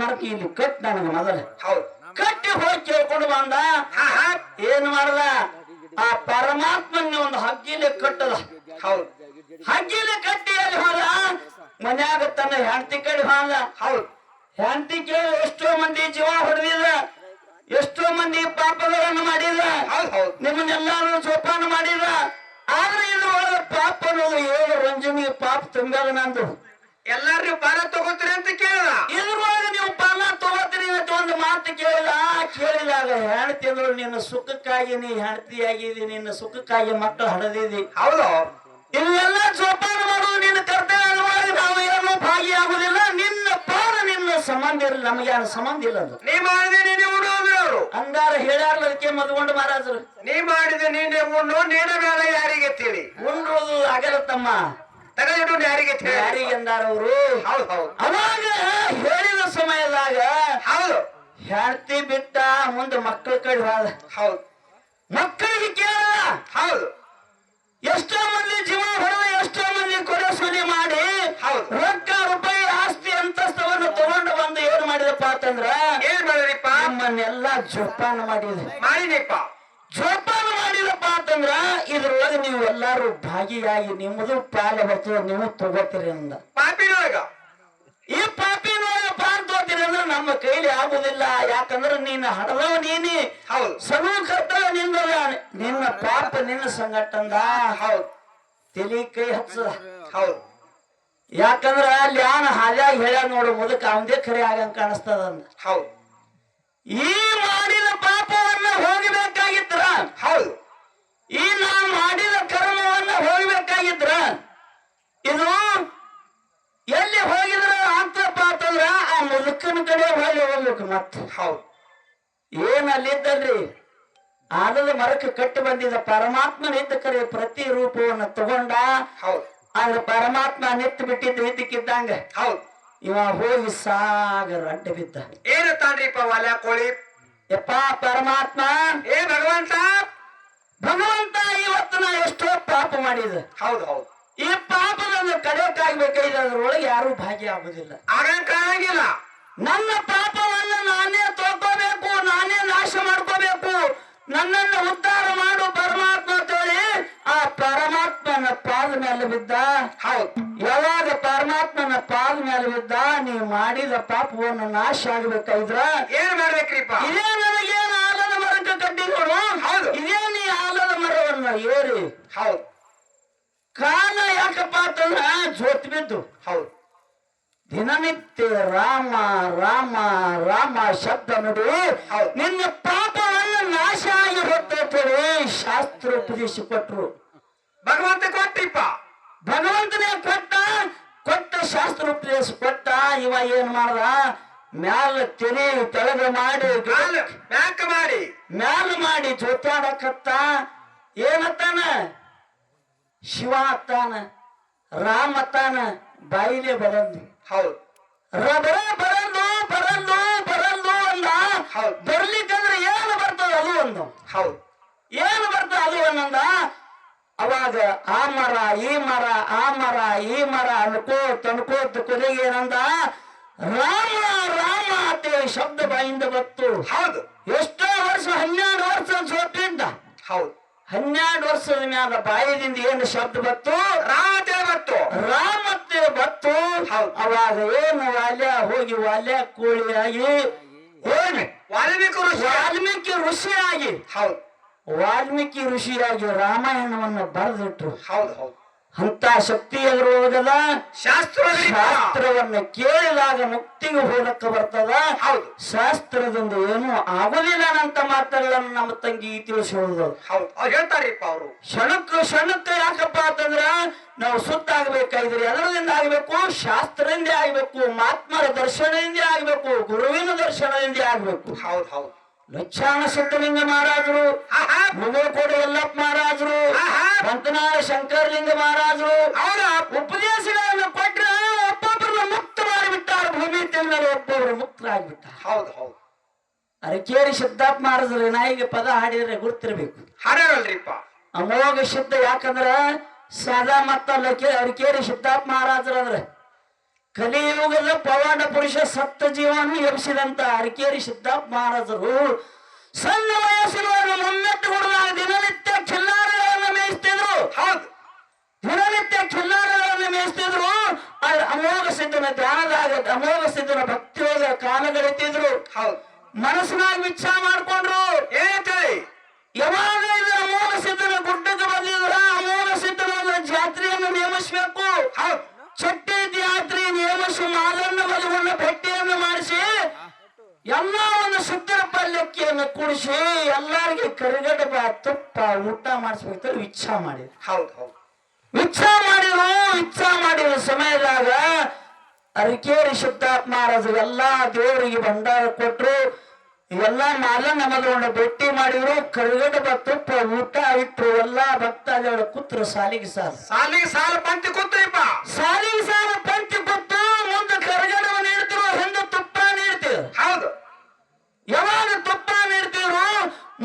ಮರಕ್ಕೆ ಇಲ್ಲಿ ಕಟ್ ನನಗ ಮೊದಲು ಹೌದು ಕಟ್ಟಿ ಹೋಗಿ ಕೇಳ್ಕೊಂಡು ಬಂದ ಏನ್ ಮಾಡ್ದ ಆ ಪರಮಾತ್ಮನ ಒಂದು ಹಗ್ಗಿಲೆ ಕಟ್ಟದ ಹೌದು ಹಗ್ಗಿಲೆ ಕಟ್ಟಿ ಅಲ್ಲಿ ಹೋದ ಮನ್ಯಾಗ ತನ್ನ ಹೆಂಡತಿ ಕಡೆ ಹೋದ ಹೌದು ಹೆಂಡತಿ ಕೇಳಿ ಎಷ್ಟೋ ಮಂದಿ ಜೀವ ಹೊಡೆದಿಲ್ಲ ಎಷ್ಟೋ ಮಂದಿ ಪಾಪಗಳನ್ನು ಮಾಡಿದ ಹೌದು ಹೌದು ನಿಮ್ಮನ್ನೆಲ್ಲಾರು ಜೋಪಾನ ಮಾಡಿದ ಆದ್ರೆ ಇದ್ರೊಳಗೆ ಪಾಪ ಅನ್ನೋದು ಏಳು ರಂಜನಿ ಪಾಪ ತುಂಬ್ಯಾದ ನಂದು ಎಲ್ಲಾರು ನೀವು ಪಾಲ ತಗೋತೀರಿ ಅಂತ ಕೇಳಿದ ಇದ್ರೊಳಗೆ ನೀವು ಪಾಲ ತಗೋತೀರಿ ಅಂತ ಒಂದು ಮಾತು ಕೇಳಿದಾಗ ಹೆಂಡತಿ ಅಂದ್ರು ನಿನ್ನ ಸುಖಕ್ಕಾಗಿ ನೀ ಹೆಂಡತಿ ಆಗಿದಿ ನಿನ್ನ ಸುಖಕ್ಕಾಗಿ ಮಕ್ಕಳು ಹಡದಿದಿ ಹೌದು ಇವೆಲ್ಲ ಜೋಪಾನ ಮಾಡುದು ನಿನ್ನ ಕರ್ತವ್ಯ ನಾವು ಏನು ಭಾಗಿಯಾಗುದಿಲ್ಲ ನಿನ್ನ ಪಾಲ ನಿನ್ನ ಸಂಬಂಧ ಇಲ್ಲ ನಮಗೆ ಸಂಬಂಧ ಇಲ್ಲ ಅದು ನೀ ಮಾಡಿದೆ ನೀನೆ ಉಣ್ಣೋದ್ರು ಅವರು ಅಂದಾರ ಹೇಳ್ಯಾರ್ಲ ಅದಕ್ಕೆ ಮದ್ಕೊಂಡು ಮಹಾರಾಜರು ನೀ ಮಾಡಿದೆ ನೀನೆ ಉಣ್ಣು ನೀನ ಬೇಡ ಯಾರಿಗೆ ತಿಳಿ ಉಂಡ್ರೋದು ಆಗಲ್ಲ ತಮ್ಮ ತಗದಿಟ್ಟು ಯಾರಿಗೆ ತಿಳಿ ಯಾರಿಗೆ ಅಂದಾರ ಅವರು ಹೌದು ಹೌದು ಅವಾಗ ಹೇಳಿದ ಸಮಯದಾಗ ಹೌದು ಹೆಂಡತಿ ಬಿಟ್ಟ ಮುಂದೆ ಮಕ್ಕಳ ಕಡೆ ಹೋದ ಹೌದು ಮಕ್ಕಳಿಗೆ ಕೇಳ ಹೌದು ಎಷ್ಟೋ ಮಂದಿ ಜೀವ ಹೊಡೆದ ಎಷ್ಟೋ ಮಂದಿ ಕೊಲೆ ಸುಲಿ ಮಾಡಿ ಹೌದು ರೊಕ್ಕ ರೂಪಾಯಿ ಆಸ್ತಿ ಅಂತಸ್ತವನ್ನು ತಗೊಂಡು ಬಂದು ಏನ್ ಮಾಡಿದಪ್ಪ ಅಂತಂದ್ರ ಏನ್ ಮಾಡಿದ್ರಿಪ್ಪ ನಿಮ್ಮನ್ನೆಲ್ಲ ಜೋಪಾನ ಮಾಡಿದ್ರಿ ಮಾಡಿನಿಪ್ಪ ಜೋಪಾನ ಮಾಡಿದಪ್ಪ ಅಂತಂದ್ರ ಇದ್ರೊಳಗೆ ನೀವು ಎಲ್ಲಾರು ಭಾಗಿಯಾಗಿ ನಿಮ್ಮದು ಪಾಲ ಬರ್ತದ ನೀವು ತಗೋತೀರಿ ಅಂದ ಪಾಪಿನೊಳಗ ಈ ಪಾಪಿನೊಳಗ ಪಾಲ್ ತಗೋತೀರಿ ಅಂದ್ರೆ ನಮ್ಮ ಕೈಲಿ ಆಗುದಿಲ್ಲ ಯಾಕಂದ್ರೆ ನೀನು ಹಡದವ ನೀನಿ ಹೌದು ಸಮೂಹದ ನಿನ್ನ ಪಾಪ ನಿನ್ನ ಸಂಗಟ್ಟಂದ ಹೌದು ತಲಿ ಕೈ ಹಚ್ಚದ ಹೌದು ಯಾಕಂದ್ರ ಅಲ್ಲಿ ಯಾನ ಹಾದ್ಯಾಗ ಹೇಳ್ಯಾರ ನೋಡು ಮುದಕ್ ಅವಂದೇ ಖರೆ ಆಗಂಗ ಕಾಣಿಸ್ತದ ಅಂದ ಹೌದು ಈ ಮಾಡಿದ ಪಾಪವನ್ನ ಹೋಗಬೇಕಾಗಿದ್ರ ಹೌದು ಈ ನಾ ಮಾಡಿದ ಕರ್ಮವನ್ನ ಹೋಗ್ಬೇಕಾಗಿದ್ರ ಇದು ಎಲ್ಲಿ ಹೋಗಿದ್ರ ಅಂತಪ್ಪ ಅಂತಂದ್ರ ಆ ಮುದುಕನ ಕಡೆ ಹೊಳ್ಳಿ ಹೋಗ್ಬೇಕು ಮತ್ತ ಹೌದು ಏನ್ ಅಲ್ಲಿದ್ದಲ್ರಿ ಆಲದ ಮರಕ್ಕೆ ಕಟ್ಟಿ ಬಂದಿದ್ದ ಪರಮಾತ್ಮ ನಿಂತ ಕರೆ ಪ್ರತಿ ರೂಪವನ್ನ ತಗೊಂಡ ಹೌದು ಆದ್ರೆ ಪರಮಾತ್ಮ ನಿಂತು ಬಿಟ್ಟಿದ್ದು ಇದಕ್ಕಿದ್ದಂಗ ಹೌದು ಇವ ಹೋಗಿ ಸಾಗರ ಅಡ್ಡ ಬಿದ್ದ ಏನು ತಾನ್ರಿಪ್ಪ ವಾಲ ಕೋಳಿ ಯಪ್ಪ ಪರಮಾತ್ಮ ಏ ಭಗವಂತ ಇವತ್ತು ನಾ ಎಷ್ಟೋ ಪಾಪ ಮಾಡಿದ ಹೌದು ಹೌದು ಈ ಪಾಪದ ಕಡೆಯಕ್ಕಾಗ್ಬೇಕಾಗಿದೆ ಅದ್ರೊಳಗೆ ಯಾರು ಭಾಗಿಯಾಗುದಿಲ್ಲ ಆಗಂಗಿಲ್ಲ ನನ್ನ ಪಾಪವನ್ನ ನಾನೇ ತೋಕೋಬೇಕು ನಾನೇ ನಾಶ ಮಾಡ್ಕೋಬೇಕು ನನ್ನನ್ನು ಉದ್ಧಾರ ಮಾಡು ಪರಮಾತ್ಮ ಅಂತೇಳಿ ಆ ಪರಮಾತ್ಮನ ಪಾದ ಮೇಲೆ ಬಿದ್ದ ಹೌದು ಯಾವಾಗ ಪರಮಾತ್ಮನ ಪಾದ ಮೇಲೆ ಬಿದ್ದ ನೀ ಮಾಡಿದ ಪಾಪವನ್ನು ನಾಶ ಆಗ್ಬೇಕಾದ್ರ ಏನ್ ಮಾಡ್ಬೇಕ್ರಿಪ್ಪ ಇದೇ ನನಗೇನು ಆಲದ ಮರಕ್ಕೆ ಕಟ್ಟಿ ನೋಡು ಹೌದು ಇದೇ ನೀ ಆಲದ ಮರವನ್ನ ಏರಿ ಹೌದು ಕಾಲ ಯಾಕಪ್ಪ ಅಂತಂದ್ರ ಜೋತ್ ಬಿದ್ದು ಹೌದು ದಿನನಿತ್ಯ ರಾಮ ರಾಮ ರಾಮ ಶಬ್ದ ನೋಡಿ ನಿನ್ನ ಪಾಪವನ್ನ ನಾಶ ಆಗಿ ಹೋಗ್ತೇಳಿ ಶಾಸ್ತ್ರ ಉಪದೇಶ ಕೊಟ್ರು ಭಗವಂತ ಕೊಟ್ಟಿಪ್ಪ ಭಗವಂತನೇ ಕೊಟ್ಟ ಶಾಸ್ತ್ರ ಉಪದೇಶ ಕೊಟ್ಟ ಇವ ಏನ್ ಮಾಡ್ದ ಮ್ಯಾಲ ತೆನೆ ತೆಳಗ ಮಾಡಿ ಮ್ಯಾಲ ಮಾಡಿ ಜೋತಾಡಕತ್ತ ಏನತ್ತಾನ ಶಿವ ಅತ್ತಾನ ರಾಮ ಅತ್ತಾನ ಬಾಯಿಲೆ ಬರಂದು ಹೌದು ಬರಲ್ದು ಅಂದ ಬರ್ಲಿಕ್ಕಂದ್ರೆ ಏನು ಬರ್ತದ ಅದು ಒಂದು ಹೌದು ಏನು ಬರ್ತದ ಅದು ಅನ್ನಂದ ಅವಾಗ ಆ ಮರ ಈ ಮರ ಆ ಮರ ಈ ಮರ ಅನ್ಕೋತ ಕೊನೆಗೆ ಏನಂದ ರಾಮ ರಾಮ ಅಂತೇಳಿ ಶಬ್ದ ಬಾಯಿಂದ ಬತ್ತು ಹೌದು ಎಷ್ಟೋ ವರ್ಷ 12 ವರ್ಷ ಸೋತಿದ್ದ ಹೌದು 12 ವರ್ಷದ ಮ್ಯಾಲ ಬಾಯದಿಂದ ಏನು ಶಬ್ದ ಬತ್ತು ರಾಮತೆ ಬತ್ತು ರಾಮತ್ತೆ ಬತ್ತು ಹೌದು. ಅವಾಗ ಏನು ವಾಲ್ಯ ಹೋಗಿ ವಾಲ್ಯ ಕೋಳಿಯಾಗಿ ಏನು ವಾಲ್ಮೀಕಿ ಋಷಿಯಾಗಿ ಹೌದು ವಾಲ್ಮೀಕಿ ಋಷಿಯಾಗಿ ರಾಮಾಯಣವನ್ನ ಬರೆದಿಟ್ರು. ಹೌದು ಹೌದು ಅಂತ ಶಕ್ತಿ ಎದುರೋಗದ ಶಾಸ್ತ್ರವನ್ನ ಕೇಳಿದಾಗ ಮುಕ್ತಿಗೆ ಹೋಗಕ್ಕೆ ಬರ್ತದ. ಹೌದು ಶಾಸ್ತ್ರದಿಂದ ಏನು ಆಗುದಿಲ್ಲ ಅಂತ ಮಾತುಗಳನ್ನು ನಮ್ಮ ತಂಗಿ ತಿಳಿಸೋದು. ಹೌದು ಅವ್ರು ಹೇಳ್ತಾರಿಪ್ಪ ಅವರು ಕ್ಷಣಕ್ಕೆ ಯಾಕಪ್ಪ ಅಂತಂದ್ರ ನಾವು ಸುತ್ತ ಆಗ್ಬೇಕಾದ್ರೆ ಎದರದಿಂದ ಆಗ್ಬೇಕು? ಶಾಸ್ತ್ರದಿಂದ ಆಗ್ಬೇಕು, ಮಹಾತ್ಮರ ದರ್ಶನದಿಂದ ಆಗ್ಬೇಕು, ಗುರುವಿನ ದರ್ಶನದಿಂದ ಆಗ್ಬೇಕು. ಹೌದು ಹೌದು ಲಕ್ಷಾಣ ಸಿದ್ಧಲಿಂಗ ಮಹಾರಾಜರು, ಮುಗೋಕೋಡಿ ಯಲ್ಲಪ್ಪ ಮಹಾರಾಜರು, ಪಂತನಾಳ ಶಂಕರಲಿಂಗ ಮಹಾರಾಜರು ಅವರ ಉಪದೇಶಗಳನ್ನು ಕೊಟ್ಟರೆ ಒಬ್ಬೊಬ್ಬರನ್ನ ಮುಕ್ತ ಮಾಡಿಬಿಟ್ಟಾರ. ಭೂಮಿ ತಿಂಗಳು ಒಬ್ಬೊಬ್ರು ಮುಕ್ತರಾಗ್ಬಿಟ್ಟಾರ. ಹೌದು ಹೌದು ಅರಕೇರಿ ಸಿದ್ಧಾರ್ಥ ಮಹಾರಾಜರು ನಾಯಿಗೆ ಪದ ಹಾಡಿದ್ರೆ ಗುರ್ತಿರ್ಬೇಕು. ಹಾಡ್ಯಾರಲ್ರಿಪ್ಪ ಅಮೋಘ ಸಿದ್ಧ. ಯಾಕಂದ್ರ ಸದಾ ಮತ್ತಲ್ಲ ಅರಕೇರಿ ಸಿದ್ಧಾರ್ಥ ಮಹಾರಾಜರಂದ್ರೆ ಕಲಿಯುಗದ ಪವಾಡ ಪುರುಷ ಸಪ್ತ ಜೀವನ ಎಬ್ಸಿದಂತ ಅರಕೇರಿ ಸಿದ್ಧಾರ್ಥ ಮಹಾರಾಜರು ಸಣ್ಣ ವಯಸ್ಸಿನವರು ಮುಮ್ಮೆಟ್ಟು ಹುಡುಗ ದಿನನಿತ್ಯ ಖಿಲ್ಲಾರಗಳನ್ನು ಮೇಯಿಸ್ತಿದ್ರು. ಹೌದು ದಿನನಿತ್ಯ ಖಿಲ್ಲಾರಗಳನ್ನು ಮೇಯಿಸ್ತಿದ್ರು. ಅಮೋಘ ಸಿದ್ಧನ ಧ್ಯಾನದಾಗ ಅಮೋಘ ಸಿದ್ಧನ ಭಕ್ತಿಯೊಳಗ ಕಾಲಗಳಿತಿದ್ರು. ಹೌದು ಮನಸ್ಸಿನಾಗ ವಿಚಾರ ಮಾಡ್ಕೊಂಡ್ರು. ಏನಂತೇಳಿ ಯಾವಾಗ ಇದು ಅಮೋಘ ಸಿದ್ಧನ ಗುಡ್ಡಕ್ಕೆ ಬಂದಿದ್ರ ಅಮೋಘ ಸಿದ್ಧನ ಜಾತ್ರೆಯನ್ನು ನೇಮಿಸ್ಬೇಕು. ಹೌದು ಚಟ್ಟಿ ಜಾತ್ರೆ ನೇಮಿಸಿ ಮಾದನ್ನ ಬಲವನ್ನ ಭೇಟಿಯನ್ನು ಮಾಡಿಸಿ ಎಲ್ಲ ಒಂದು ಸುದ್ದಿರ ಪಲ್ಯಕ್ಕಿಯನ್ನು ಕುಡಿಸಿ ಎಲ್ಲರಿಗೆ ಕರಿಗಡಬ ತುಪ್ಪ ಊಟ ಮಾಡಿಸ್ಬೇಕು ಇಚ್ಛಾ ಮಾಡಿದ್ರು. ಹೌದು ಹೌದು ಇಚ್ಛಾ ಮಾಡಿದ ಸಮಯದಾಗ ಅರಕೇರಿ ಸಿದ್ಧಾರ್ಥ ಮಹಾರಾಜರು ಎಲ್ಲಾ ದೇವರಿಗೆ ಭಂಡಾರ ಕೊಟ್ರು. ಎಲ್ಲಾ ಮಾಲನ್ನ ಮಲವನ್ನ ಭೇಟಿ ಮಾಡಿದ್ರು. ಕರಿಗಡಬ ತುಪ್ಪ ಊಟ ಇಟ್ರು. ಎಲ್ಲಾ ಭಕ್ತಾದಿಗಳ ಕೂತ್ರು ಸಾಲಿಗೆ ಸಾಲ ಪಂಕ್ತಿ ಕೂತ್ರಿಪ್ಪ. ಸಾಲಿಗೆ ಸಾಲ ಪಂಕ್ತಿ ಕೂತು ಮುಂದೆ ಕರಿಗಡಬ ನೀಡ್ತಿರು, ಹಿಂದೆ ತುಪ್ಪ ನೀಡ್ತಿದ್ರು. ಹೌದು ಯಾವಾಗ ತುಪ್ಪ ನೀಡ್ತಿದ್ರು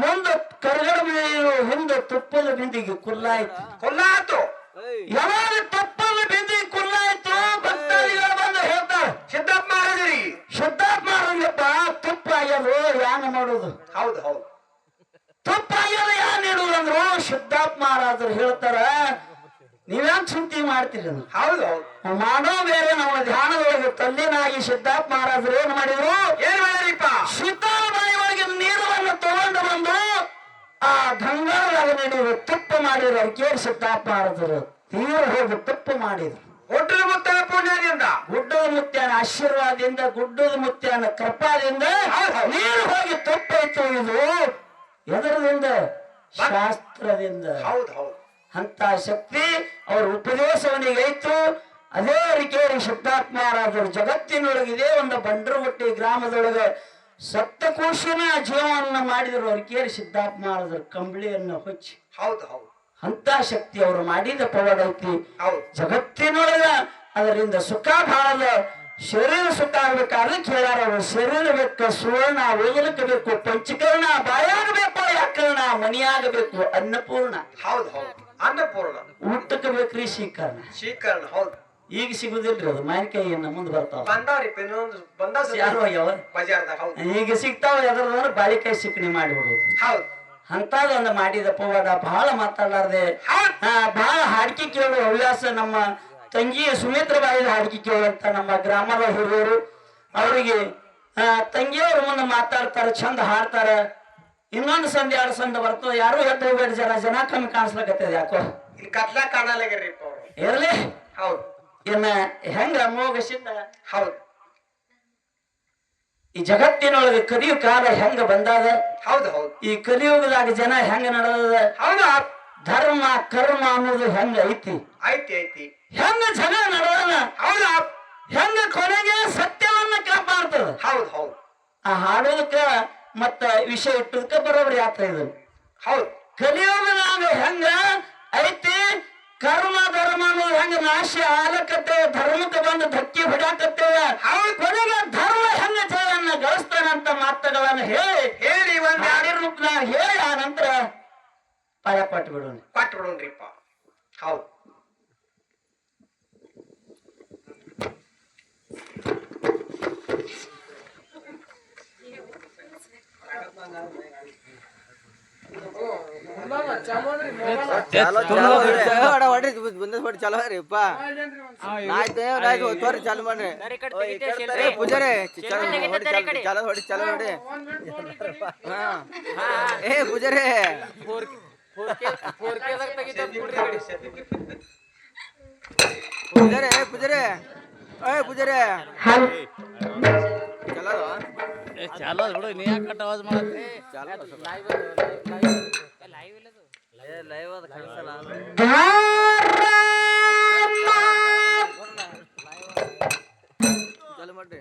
ಮುಂದೆ ಕರಿಗಡಬ ನೀರು, ಹಿಂದೆ ತುಪ್ಪದ ಬಿಂದಿಗೆ ಕುಲ್ಲಾಯ್ತು. ಕೊಲ್ಲಾತು ಯಾವಾಗ ತುಪ್ಪದ ಬಿಂದಿಗೆ ಕುಲ್ಲಾಯ್ತು ಭಕ್ತಾದಿಗಳು ಬಂದು ಹೇಳ್ತಾರೆ ಸಿದ್ಧಾರ್ಥ ಮಹಾರಾಜರಿಗೆ ಸಿದ್ಧಾರ್ಥ ಮಹಾರಾಜಪ್ಪ ತುಪ್ಪ ಆಗ್ಯದು ಯಾನ ಮಾಡೋದು. ಹೌದು ಹೌದು ತುಪ್ಪ ಆಗ್ಯದ ಯಾನ್ ಇಡುದಂದ್ರು ಸಿದ್ಧಾರ್ಥ ಮಹಾರಾಜರು ಹೇಳ್ತಾರ ನೀವ್ಯಾನ್ ಚಿಂತೆ ಮಾಡ್ತೀರಿ ಅಂದ್ರೆ ಹೌದು ಹೌದು ಮಾಡೋ ಬೇರೆ ನಮ್ಮ ಧ್ಯಾನದೊಳಗೆ ತಲ್ಲಿನಾಗಿ ಸಿದ್ಧಾರ್ಥ ಮಹಾರಾಜರು ಏನ್ ಮಾಡಿದ್ರು? ಏನ್ ಮಾಡ್ಯಾರಿಪ್ಪ? ಶೀತಾಳಬಾಯಿ ಒಳಗೆ ನೀರನ್ನು ತಗೊಂಡು ಬಂದು ಆ ಗಂಗಾಳದಾಗ ನಡೆಯುವ ತುಪ್ಪ ಮಾಡಿದ್ರು. ಅರಕೇರಿ ಸಿದ್ಧಾರ್ಥ ಮಹಾರಾಜರು ತೀವ್ರ ಹೋಗಿ ತುಪ್ಪ ಮಾಡಿದ್ರು. ಒಟ್ಟದ ಮುತ್ತನ ಪುಣ್ಯದಿಂದ ಗುಡ್ಡದ ಮುತ್ಯನ ಆಶೀರ್ವಾದದಿಂದ ಗುಡ್ಡದ ಮುತ್ಯನ ಕೃಪಾದಿಂದ ನೀರು ಹೋಗಿ ತುಪ್ಪ ಇತ್ತು. ಇದು ಎದರದಿಂದ? ಶಾಸ್ತ್ರದಿಂದ. ಹೌದು ಹೌದು ಅಂತ ಶಕ್ತಿ ಅವ್ರ ಉಪದೇಶವನಿಗೆ ಐತು. ಅದೇ ಅರಕೇರಿ ಸಿದ್ಧಾರ್ಥ ಮಹಾರಾಜರು ಜಗತ್ತಿನೊಳಗೆ ಇದೇ ಒಂದು ಬಂಡ್ರಗುಟ್ಟಿ ಗ್ರಾಮದೊಳಗೆ ಸಪ್ತಕೋಶಿನ ಜೀವವನ್ನು ಮಾಡಿದ್ರು. ಅರಕೇರಿ ಸಿದ್ಧಾರ್ಥ ಮಹಾರಾಜರು ಕಂಬಳಿಯನ್ನು ಹೊಚ್ಚಿ. ಹೌದು ಹೌದು ಅಂತ ಶಕ್ತಿ ಅವರು ಮಾಡಿದ ಪವಾಡ ಐತಿ ಹೌದು ಜಗತ್ತಿನೊಳಗ. ಅದರಿಂದ ಸುಖ ಬಹಳ ಶರೀರ ಸುಖ ಆಗ್ಬೇಕಾದ್ರೆ ಕೇಳಾರ ಅವರು. ಶರೀರ ಬೇಕು ಸುವರ್ಣ, ಓದಲಿಕ್ಕೆ ಬೇಕು ಪಂಚಕರ್ಣ, ಬಾಯಾಗಬೇಕು ಯಾಕರ್ಣ, ಮನಿಯಾಗಬೇಕು ಅನ್ನಪೂರ್ಣ. ಹೌದು ಹೌದು ಅನ್ನಪೂರ್ಣ. ಊಟಕ್ಕೆ ಬೇಕ್ರಿ ಶೀಕರ್ಣ. ಶೀಕರಣ ಹೌದು ಈಗ ಸಿಗುದಿಲ್ರಿ ಅದು ಮಾವಿನಕಾಯಿಯನ್ನ ಮುಂದೆ ಬರ್ತಾವ. ಬಂದಾವ್ರಿಪ್ಪ ಇನ್ನೊಂದು ಬಂದ ಯಾರು ಆಗ್ಯಾವ ಬಜಾರ್ದಾಗ. ಹೌದು ಈಗ ಸಿಗ್ತಾವ. ಎದ್ರದ್ರ ಬಾಳಿಕಾಯಿ ಸಿಕ್ಕಣಿ ಮಾಡಿಬಿಡೋದು. ಹೌದು ಅಂತದೊಂದು ಮಾಡಿದ ಪವಾಡ ಬಹಳ ಮಾತಾಡಲಾರ್ದೆ ಬಹಳ ಹಾಡಿಕೆ ಕೇಳುವ ಹವ್ಯಾಸ ನಮ್ಮ ತಂಗಿ ಸುಮಿತ್ರಬಾಯಿದ ಹಾಡಿಕೆ ಕೇಳುವಂತ ನಮ್ಮ ಗ್ರಾಮದ ಹಿರಿಯರು. ಅವರಿಗೆ ತಂಗಿಯವರು ಮುಂದೆ ಮಾತಾಡ್ತಾರ, ಚಂದ ಹಾಡ್ತಾರ. ಇನ್ನೊಂದು ಸಂಧಿ ಎರಡು ಸಂಧಿ ಬರ್ತದ. ಯಾರು ಎದ್ದು ಹೋಗ್ಬೇಡ, ಜನ ಕಮ್ಮಿ ಕಾಣಿಸ್ಲಕತ್ತದ ಯಾಕೋ. ಇಲ್ಲಿ ಕತ್ಲ ಕಾಣಲಾಗ್ಯಾರಿಪ್ಪ ಅವರು. ಇರ್ಲಿ. ಹೌದು ಇನ್ನ ಹೆಂಗ ಅಮೋಘ ಸಿದ್ಧ ಹೌದು ಈ ಜಗತ್ತಿನೊಳಗೆ ಕಲಿಯು ಕಾಲ ಹೆಂಗ ಬಂದಾದ. ಹೌದು ಹೌದು ಈ ಕಲಿಯುಗದಾಗ ಜನ ಹೆಂಗ ನಡೆದ. ಹೌದು ಧರ್ಮ ಕರ್ಮ ಅನ್ನೋದು ಹೆಂಗ ಐತಿ, ಐತಿ ಐತಿ ಹೆಂಗ ಜನ ನಡೆದ. ಹೌದು ಹೆಂಗ ಕೊನೆಗೆ ಸತ್ಯವನ್ನ ಕಾಪಾಡ್ತದ. ಹೌದು ಹೌದು ಆ ಹಾಡೋದಕ್ಕ ಮತ್ತ ವಿಷಯ ಇಟ್ಟದಕ್ಕ ಬರೋಬ್ರಿ ಯಾತ್ರ ಇದು. ಹೌದು ಕಲಿಯುಗದಾಗ ಹೆಂಗ ಐತಿ ಕರ್ಮ ಧರ್ಮ ಅನ್ನೋದು ಹೆಂಗ ನಾಶ ಆಲಕತ್ತೇವ, ಧರ್ಮಕ್ಕೆ ಬಂದು ಧಕ್ಕಿ ಹೊಡ್ಯಾಕತ್ತೇವ. ಕೊನೆಗೆ ಧರ್ಮ ಹೆಂಗ ಜಯನ್ನ ಗಳಿಸ್ತಾನಂತ ಮಾತುಗಳನ್ನ ಹೇಳಿ ಒಂದ್ ರೂಪ ಹೇಳಿ ಆ ನಂತರ ಪಾಯ ಪಟ್ಟು ಬಿಡೋಣ. ಪಟ್ಟು ಬಿಡೋಣ್ರಿಪ್ಪ. ಹೌದು ಚಲೋ ರೀ ಆಯ್ತು ತೋರಿ ಚಾಲು ಮಾಡ್ರಿ ಪೂಜಾರಿ ಚಲೋ ಹೊಡಿ ಏ ಪೂಜಾರಿ ಪೂಜಾರಿ ಚಾಲು ಬಿಡು ನೀ ಯಾಕೆ ಕಟ್ ಆವಾಜ್ ಮಾಡತ್ತಿ ಲೈವ್ ಅದ ಕಾಣಿಸಲ್ಲ ಚಾಲು ಮಾಡ್ರಿ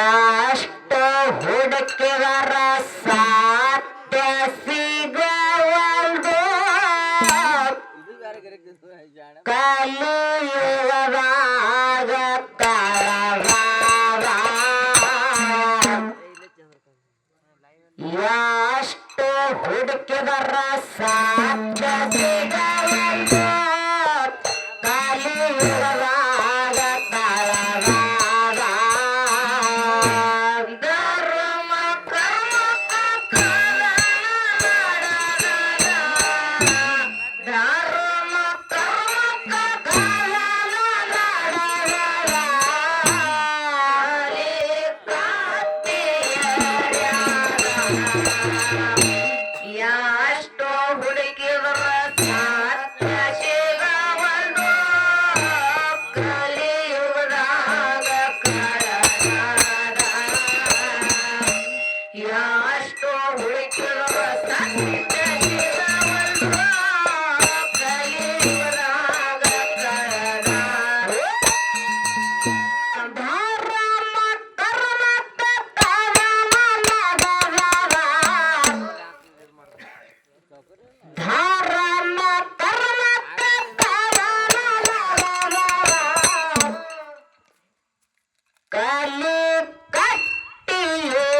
ಎಷ್ಟು ಹುಡುಕಿದರ ಸಾಧ್ಯ ಸಿಗವಲ್ದು ಕಲಿಯುಗದಾಗ ಕಾಳಗಾರ ಎಷ್ಟು ಹುಡುಕಿದರ ಸಾಧ್ಯ ಸಿಗವಲ್ದು ಕಲಿಯುಗದಾಗ ಕಾಳಗಾರ ಎಷ್ಟು ಹುಡುಕಿದರ ಸಾಧ್ಯ ಸಿಗವಲ್ದು ಕಲಿಯುಗದಾಗ ಕಾಳಗಾರ ಎಷ್ಟು ಹುಡುಕಿದರ ಸಾಧ್ಯ ಸಿಗವಲ್ದು ಕಲಿಯುಗದಾಗ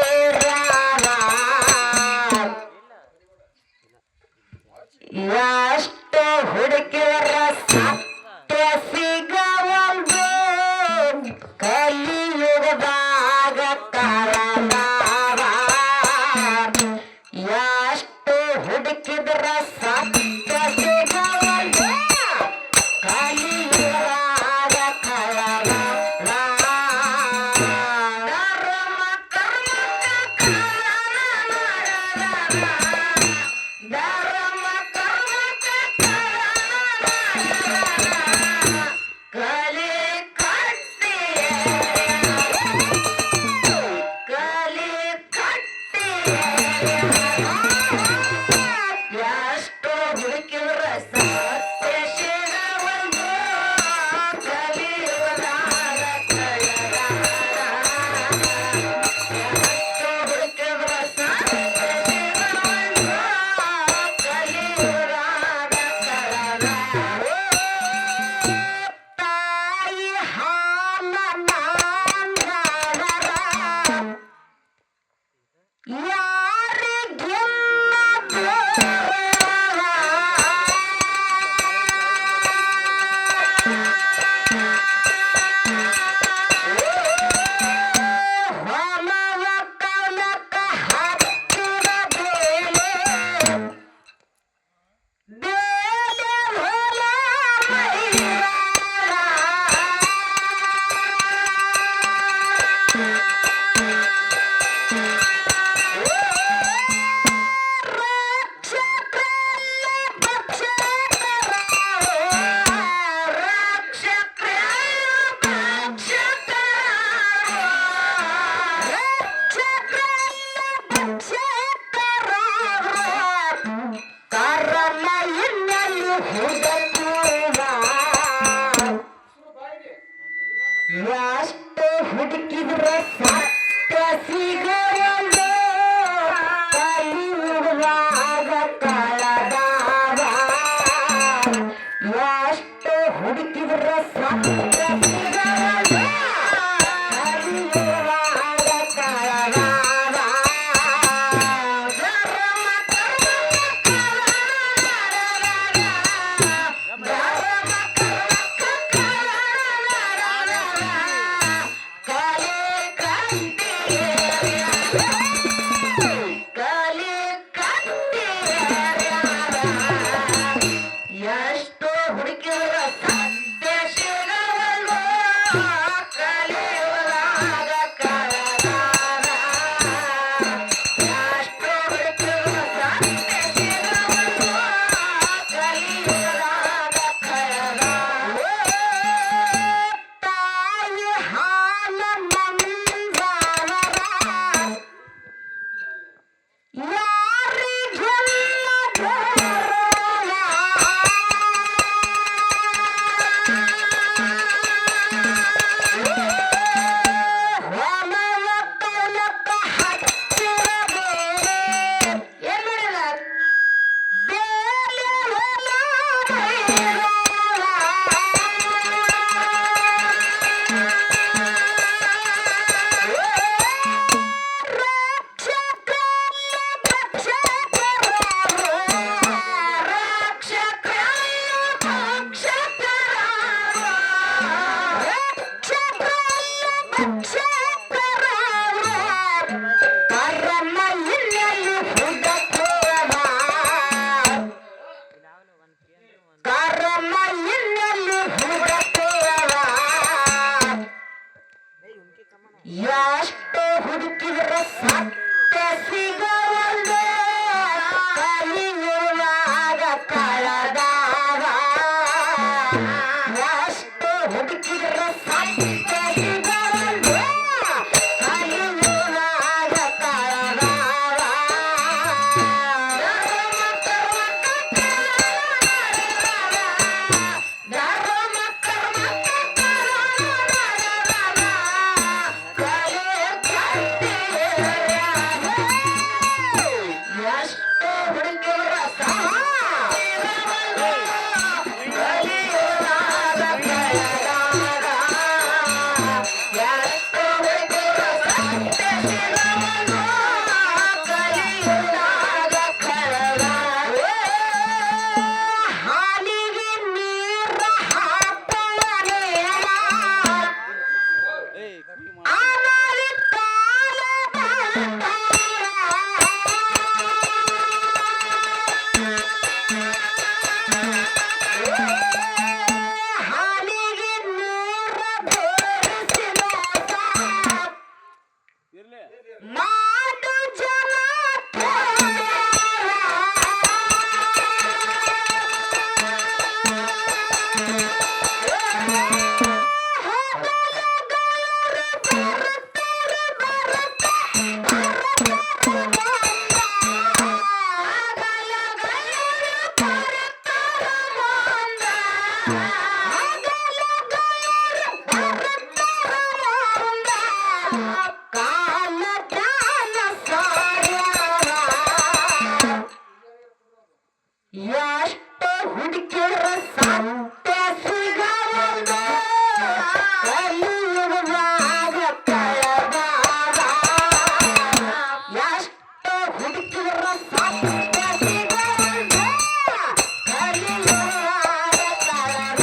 ಕಾಳಗಾರ ಎಷ್ಟು ಹುಡುಕಿದರ ಸತ್ಯ ಸಿಗವಲ್ದು ಕಲಿಯುಗದಾಗ ಕಾಳಗಾರ ಎಷ್ಟು ಹುಡುಕಿದರ ಸತ್ಯ ಸಿಗವಲ್ದು ಕಲಿಯುಗದಾಗ ಕಾಳಗಾರ ಎಷ್ಟು ಹುಡುಕಿದ್ರ ಸತ್ಯ ಸಿಗವಲ್ದು ಕಲಿಯುಗದಾಗ ಕಾಳಗಾರ ಎಷ್ಟು ಹುಡುಕಿದ್ರ ಸತ್ಯ ಸಿಗವಲ್ದು ಕಲಿಯುಗದಾಗ ಕಾಳಗಾರ ತಾಯಿ ಹಾಲ ನಾಂದರ ಎಷ್ಟು ಹುಡುಕಿದ್ರ ಸತ್ಯ ಸಿಗವಲ್ದು ಕಲಿಯುಗದಾಗ ಕಾಳಗಾರ ಎಷ್ಟು ಹುಡುಕಿ ಎಷ್ಟು ಹುಡುಕಿರ ಸಾಧ್ಯ ಸಿಗವಲ್ದು ಕಲಿಯುಗದಾಗ ಕಳೆದಾಗ ಎಷ್ಟು ಹುಡುಕಿರ ಸಾಧ್ಯ ಸಿಗವಲ್ದು ಕಲಿಯುಗದಾಗ ಕಳೆದಾಗ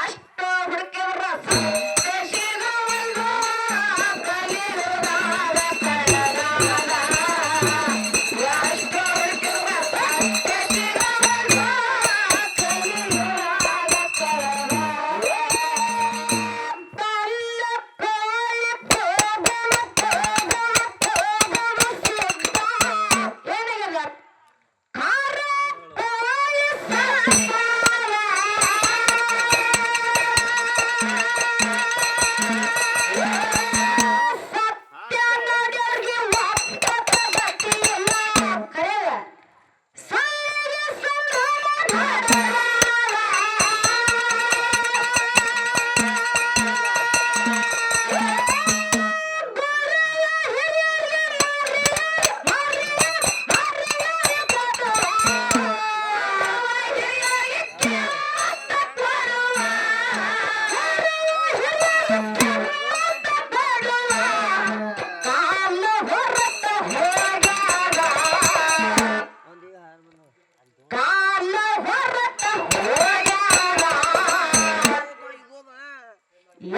ಎಷ್ಟು ಹುಡುಕಿರ ಸಾಧ್ಯ ಸಿಗವಲ್ದು ಕಲಿಯುಗದಾಗ ಕಳೆದಾಗ ಎಷ್ಟು ಹುಡುಕಿರ ಸಾಧ್ಯ ಸಿಗವಲ್ದು ಕಲಿಯುಗದಾಗ ಕಳೆದಾಗ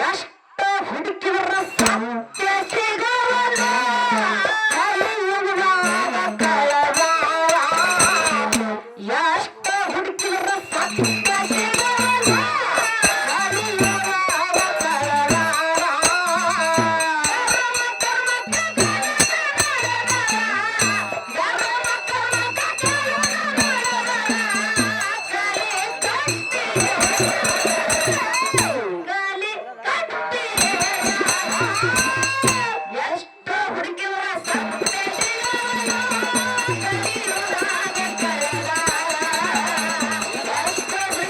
ಎಷ್ಟು ಹುಡುಕಿದ್ರ ಸಾಧ್ಯ ಸಿಗವಲ್ದು ಕಲಿಯುಗದಾಗ ಕಳೆದಾಗ ಎಷ್ಟು ಹುಡುಕಿದ್ರ ಸಾಧ್ಯ ಸಿಗವಲ್ದು ಕಲಿಯುಗದಾಗ ಕಳೆದಾಗ ಎಷ್ಟು ಹುಡುಕಿದ್ರ ಸಾಧ್ಯ ಸಿಗವಲ್ದು ಕಲಿಯುಗದಾಗ ಕಳೆದಾಗ ಎಷ್ಟು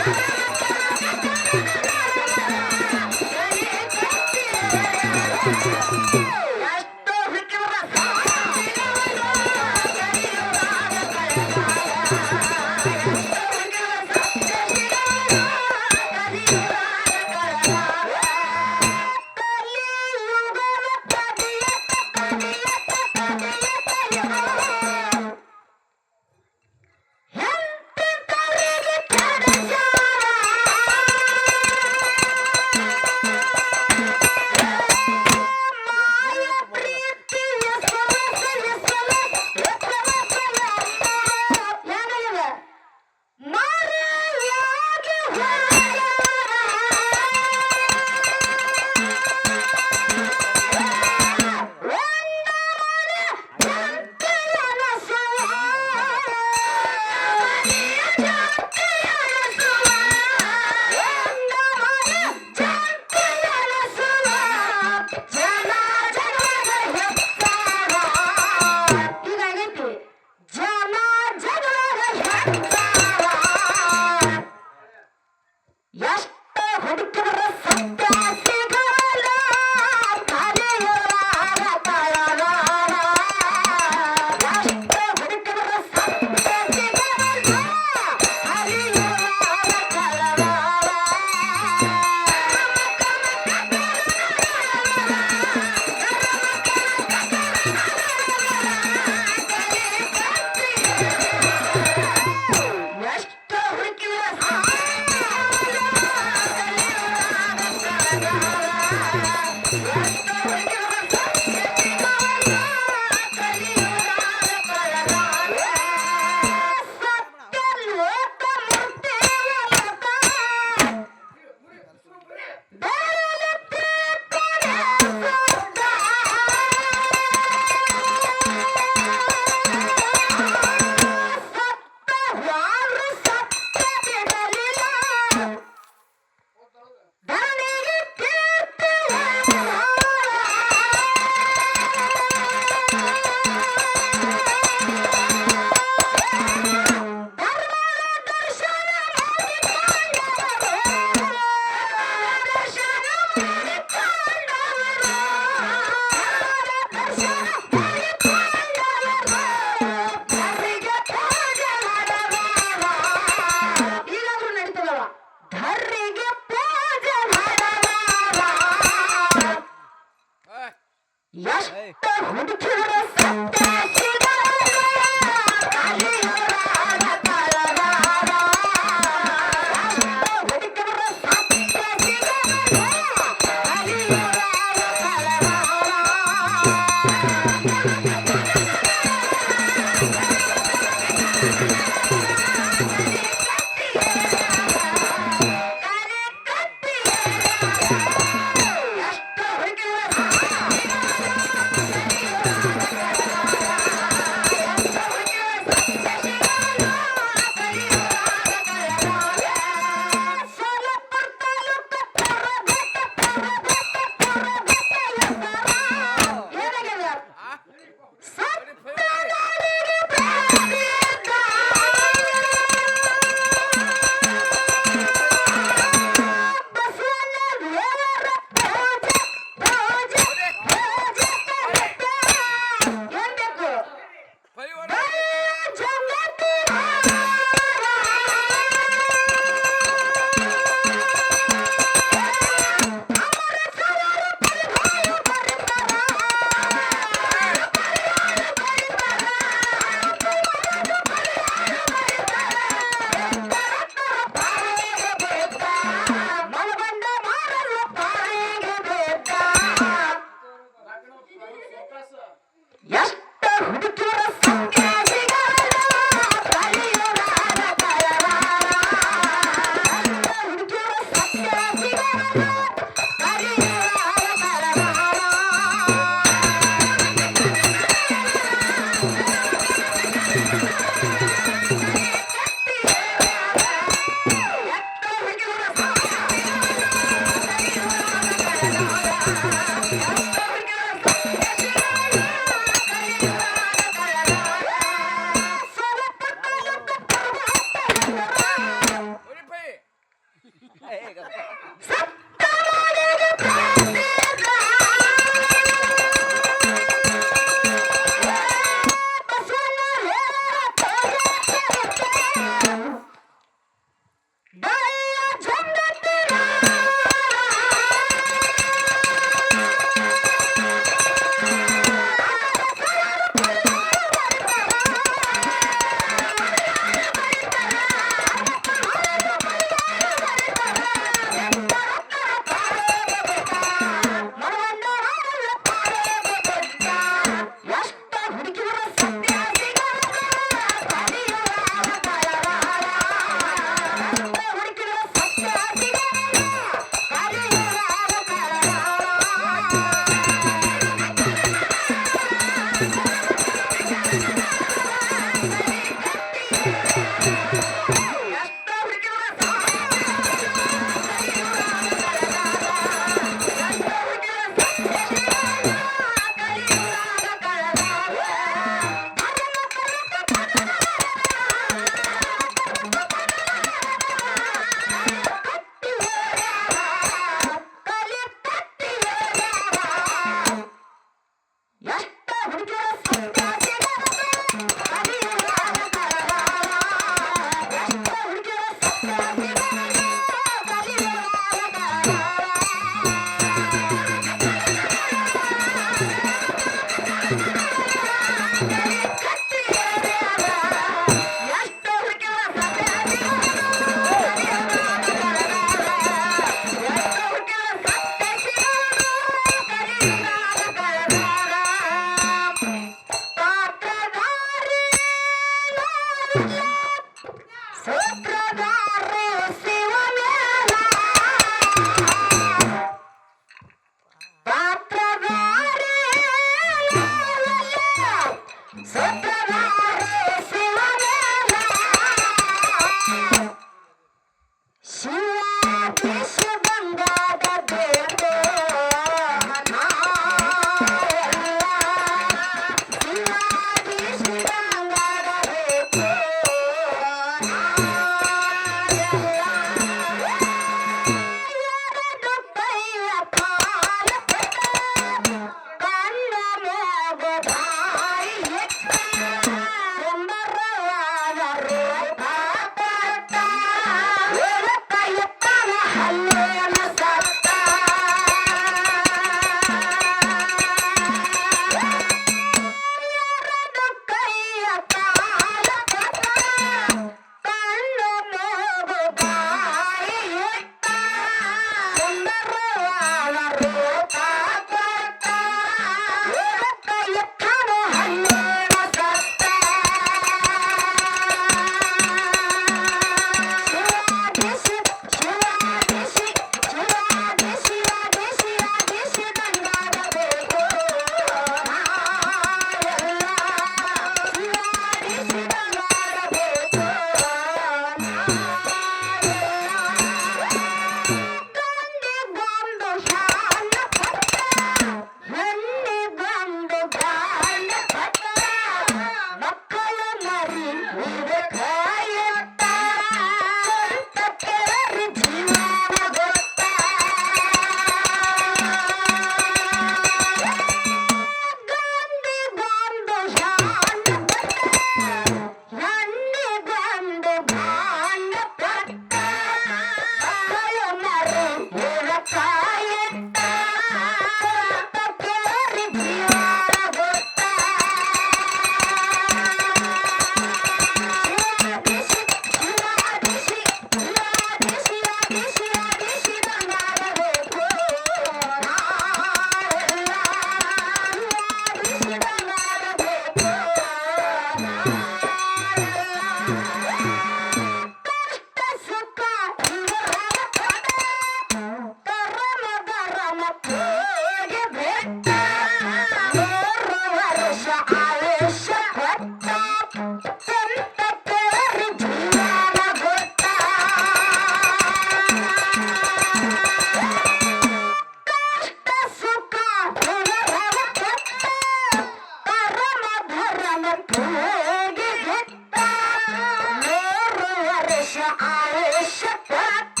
ಆವೇಶ ಆವೇಶ ಕೊಟ್ಟ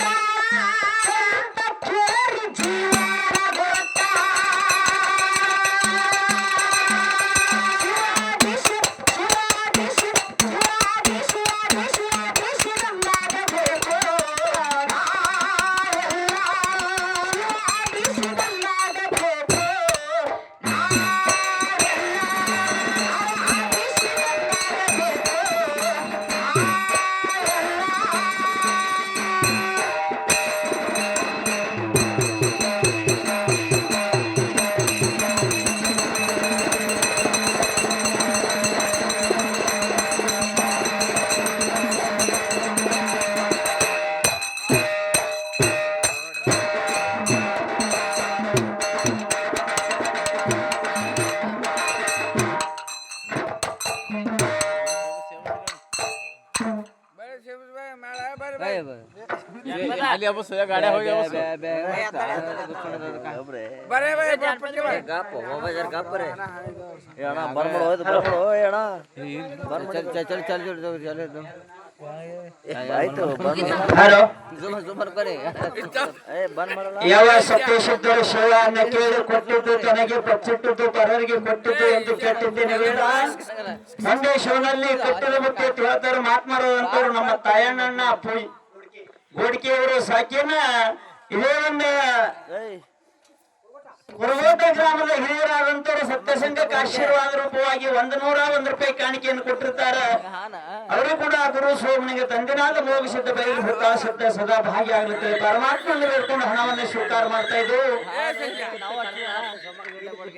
ಚಂದ ಕೇಳಿ ಜೀವನ ಗೊತ್ತ ಅಲ್ಲಿ ಹಬ್ಬ ಸುಯ ಗಾಡಿ ಹೋಗಿ ಹಲೋ ಬಂದ್ ಮಾಡಲ್ಲ ಯಾವ ಸತ್ಯಶುದ್ಧರ ಶಿವನ್ನ ಕೇಳಿ ಕೊಟ್ಟಿದ್ದು ತನಗೆ ಪಚ್ಚಿಟ್ಟದ್ದು ಪರರಿಗೆ ಕೊಟ್ಟಿದ್ದು ಎಂದು ಕೆಟ್ಟಿದ್ದೇನೆ ಬೇಡ ಸಂದೇಶವನಲ್ಲಿ ಕಟ್ಟಿದ ಮುಖ್ಯ ಹೇಳ್ತಾರೆ ಮಾತ್ಮಾರಂತವ್ರು ನಮ್ಮ ತಾಯಣ್ಣನ ಗೋಡಿಕೆಯವರು ಸಾಕಿನ ಇದೇ ಒಂದು ಕುರುಗೋಟ ಗ್ರಾಮದ ಹಿರಿಯರಾದಂತವರು ಸತ್ಯಸಂಘಕ್ಕೆ ಆಶೀರ್ವಾದ ರೂಪವಾಗಿ 101 ರೂಪಾಯಿ ಕಾಣಿಕೆಯನ್ನು ಕೊಟ್ಟಿರ್ತಾರೆ. ಅವರು ಕೂಡ ಗುರು ಸೋಮನಿಗೆ ತಂದಿನಾದ ಮೋಗಿಸಿದ್ದ ಬಯಲು ಹುತ್ತಾಸಿದ್ದ ಸದಾ ಭಾಗಿಯಾಗಲಿಕ್ಕೆ ಪರಮಾತ್ಮನ ಬೇಡ್ಕೊಂಡು ಹಣವನ್ನು ಸ್ವೀಕಾರ ಮಾಡ್ತಾ ಇದ್ರು.